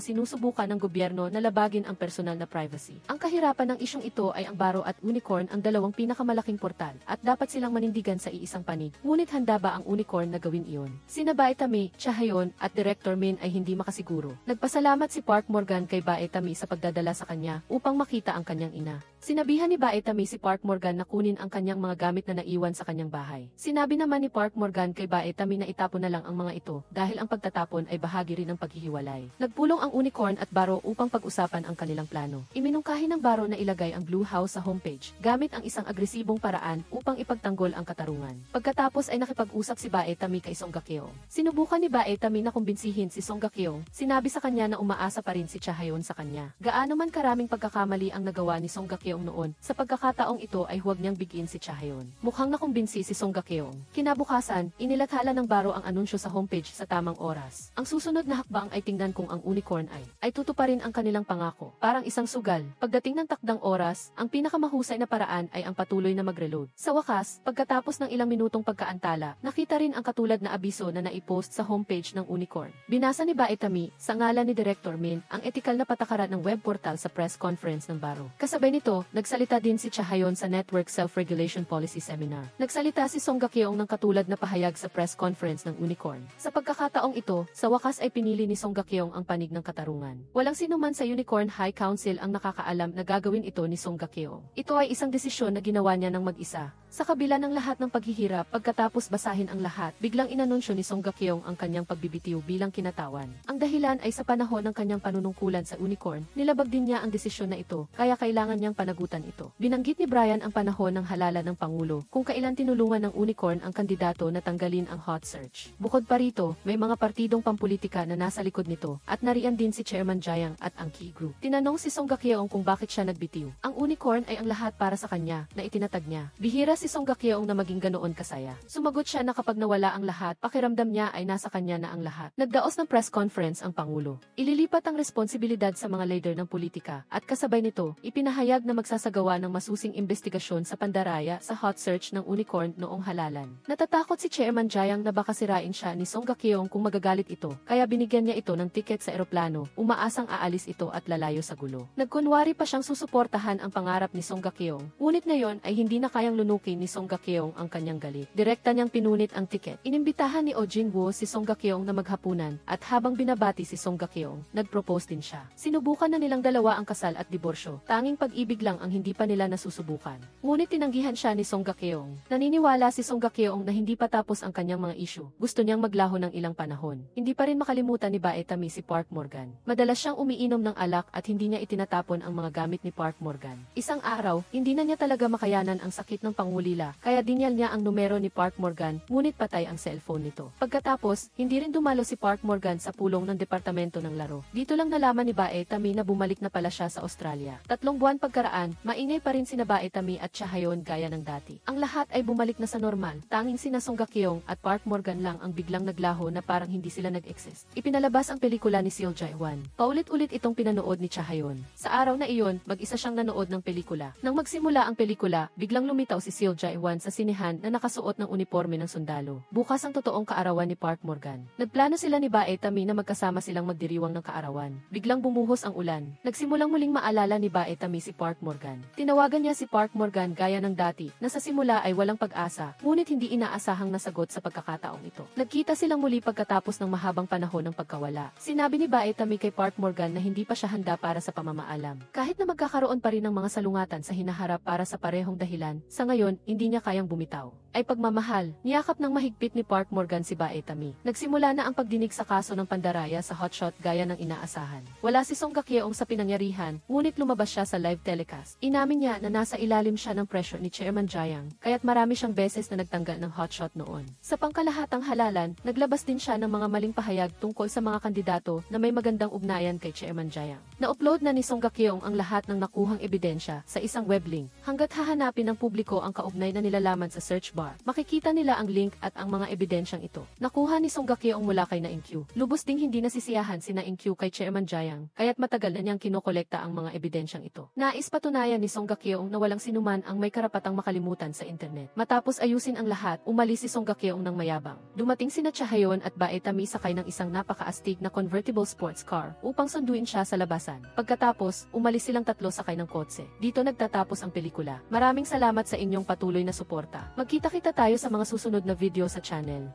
sinusubukan ng gobyerno na labagin ang personal na privacy. Ang kahirapan ng isyong ito ay ang Baro at Unicorn ang dalawang pinakamalaking portal at dapat silang manindigan sa iisang panig. Ngunit handa ba ang Unicorn na gawin iyon? Sina Bae Tami, Cha Hae-yeon at Director Min ay hindi makasiguro. Nagpasalamat si Park Morgan kay Bae Tami sa pagdadala sa kanya upang makita ang kanyang ina. Sinabihan ni Bae Tami si Park Morgan na kunin ang kanyang mga gamit na naiwan sa kanyang bahay. Sinabi naman ni Park Morgan kay Bae Tami na itapon na lang ang mga ito dahil ang pagtatapon ay bahagi rin ng paghihiwalay. Nagpulong ang Unicorn at Baro upang pag-usapan ang kanilang plano. Iminungkahi ng Baro na ilagay ang Blue House sa homepage gamit ang isang agresibong paraan upang ipagtanggol ang katarungan. Pagkatapos ay nakipag-usap si Bae Tami kay Song Ga-keong. Sinubukan ni Bae Tami na kumbinsihin si Song Ga-keong. Sinabi sa kanya na umaasa pa rin si Cha Hae-yeon sa kanya. Gaano man karaming pagkakamali ang nagawa ni Song Ga-keong noon, sa pagkakataong ito ay huwag niyang bigin si Cha Hae-yeon. Mukhang nakumbinsi si Song Ga-keong. Kinabukasan, inilathala ng Baro ang anunsyo sa homepage sa tamang oras. Ang susunod na hakbang ay tingnan kung ang Unicorn ay tutuparin ang kanilang pangako. Parang isang sugal. Pagdating ng takdang oras, ang pinakamahusay na paraan ay ang patuloy na mag-reload. Sa wakas, pagkatapos ng ilang minutong pagkaantala, nakita rin ang katulad na abiso na naipost sa homepage ng Unicorn. Binasa ni Bae Tami, sa ngalan ni Director Min, ang etikal na patakaran ng web portal sa press conference ng Baro. Kasabay nito, nagsalita din si Cha Hae-yeon sa Network Self-Regulation Policy Seminar. Nagsalita si Song Ga-keong ng katulad na pahayag sa press conference ng Unicorn. Sa pagkakataong ito, sa wakas ay pinili ni Song Ga-keong ang panig ng katarungan. Walang sinuman sa Unicorn High Council ang nakakaalam na gagawin ito ni Song Ga-keong. Ito ay isang desisyon na ginawa niya ng mag-isa. Sa kabila ng lahat ng paghihirap, pagkatapos basahin ang lahat, biglang inanunsyo ni Song Ga-keong ang kanyang pagbibitiw bilang kinatawan. Ang dahilan ay sa panahon ng kanyang panunungkulan sa Unicorn, nilabag din niya ang desisyon na ito, kaya kailangan niyang panagutan ito. Binanggit ni Brian ang panahon ng halala ng Pangulo, kung kailan tinulungan ng Unicorn ang kandidato na tanggalin ang hot search. Bukod pa rito, may mga partidong pampulitika na nasa likod nito, at nariyan din si Chairman Jayang at ang Key Group. Tinanong si Song Ga-keong kung bakit siya nagbitiw. Ang Unicorn ay ang lahat para sa kanya, na itinatag niya. Bihira si Song Ga-keong na maging ganoon kasaya. Sumagot siya na kapag nawala ang lahat, pakiramdam niya ay nasa kanya na ang lahat. Nagdaos ng press conference ang Pangulo. Ililipat ang responsibilidad sa mga leader ng politika, at kasabay nito, ipinahayag na magsasagawa ng masusing investigasyon sa pandaraya sa hot search ng Unicorn noong halalan. Natatakot si Chairman Jayang na baka sirain siya ni Song Ga-keong kung magagalit ito, kaya binigyan niya ito ng tiket sa eroplano, umaasang aalis ito at lalayo sa gulo. Nagkunwari pa siyang susuportahan ang pangarap ni Song Ga-keong, ngunit ngayon ay hindi na kayang lunukin ni Song Ga-keong ang kanyang galit. Direkta niyang pinunit ang tiket. Inimbitahan ni Oh Jin-woo si Song Ga-keong na maghapunan, at habang binabati si Song Ga-keong, nag-propose din siya. Sinubukan na nilang dalawa ang kasal at diborsyo. Tanging pag-ibig lang ang hindi pa nila nasusubukan. Ngunit tinanggihan siya ni Song Ga-keong. Naniniwala si Song Ga-keong na hindi pa tapos ang kanyang mga issue. Gusto niyang maglaho ng ilang panahon. Hindi pa rin makalimutan ni Bae Tami si Park Morgan. Madalas siyang umiinom ng alak at hindi niya itinatapon ang mga gamit ni Park Morgan. Isang araw, hindi na niya talaga makayanan ang sakit ng pangulila, kaya dinyal niya ang numero ni Park Morgan, ngunit patay ang cellphone nito. Pagkatapos, hindi rin dumalo si Park Morgan sa pulong ng Departamento ng Laro. Dito lang nalaman ni Bae Tami na bumalik na pala siya sa Australia. 3 buwan pagkaraan, maingay pa rin sina Bae Tami at Cha Hae-yeon gaya ng dati. Ang lahat ay bumalik na sa normal, tanging sina Song Ga-keong at Park Morgan lang ang biglang naglaho na parang hindi sila nag-exist. Ipinalabas ang pelikula ni Seo Jae-won. Paulit-ulit itong pinanood ni Cha Hae-yeon. Sa araw na iyon, mag-isa siyang nanood ng pelikula. Nang magsimula ang pelikula, biglang lumitaw si Seo Jae-won sa sinehan na nakasuot ng uniforme ng sundalo. Bukas ang totoong kaarawan ni Park Morgan. Nagplano sila ni Bae Tami na magkasama silang magdiriwang ng kaarawan. Biglang bumuhos ang ulan. Nagsimulang muling maalala ni Bae Tami si Park Morgan. Tinawagan niya si Park Morgan gaya ng dati, na sa simula ay walang pag-asa, ngunit hindi inaasahang nasagot sa pagkakataong ito. Nagkita silang muli pagkatapos ng mahabang panahon ng pagkawala. Sinabi ni Bae Tami kay Park Morgan na hindi pa siya handa para sa pamamaalam. Kahit na magkakaroon pa rin ng mga salungatan sa hinaharap para sa parehong dahilan, sa ngayon, hindi niya kayang bumitaw. ay pagmamahal. Niyakap ng mahigpit ni Park Morgan si Bae Tami. Nagsimula na ang pagdinig sa kaso ng pandaraya sa hotshot gaya ng inaasahan. Wala si Song Gakyeong sa pinangyarihan, ngunit lumabas siya sa live telecast. Inamin niya na nasa ilalim siya ng pressure ni Chairman Jayang, kaya't marami siyang beses na nagtanggal ng hotshot noon. Sa pangkalahatang halalan, naglabas din siya ng mga maling pahayag tungkol sa mga kandidato na may magandang ugnayan kay Chairman Jayang. Na-upload na ni Song Gakyeong ang lahat ng nakuhang ebidensya sa isang web link. Hanggat hahanapin ng publiko ang kaugnay na nilalaman sa search bar, makikita nila ang link at ang mga ebidensyang ito. Nakuha ni Song Gakyeong mula kay Na In-kyu. Lubos ding hindi nasisiyahan si Na In-kyu kay Chairman Jayang, kaya't matagal na niyang kinokolekta ang mga ebidensyang ito. Nais patunayan ni Song Gakyeong na walang sinuman ang may karapatang makalimutan sa internet. Matapos ayusin ang lahat, umalis si Song Gakyeong ng mayabang. Dumating sina Chahayon at Bae Tami sakay ng isang napakaastig na convertible sports car upang sunduin siya sa labasan. Pagkatapos, umalis silang tatlo sakay ng kotse. Dito nagtatapos ang pelikula. Maraming salamat sa inyong patuloy na suporta. Magkita-kita tayo sa mga susunod na video sa channel.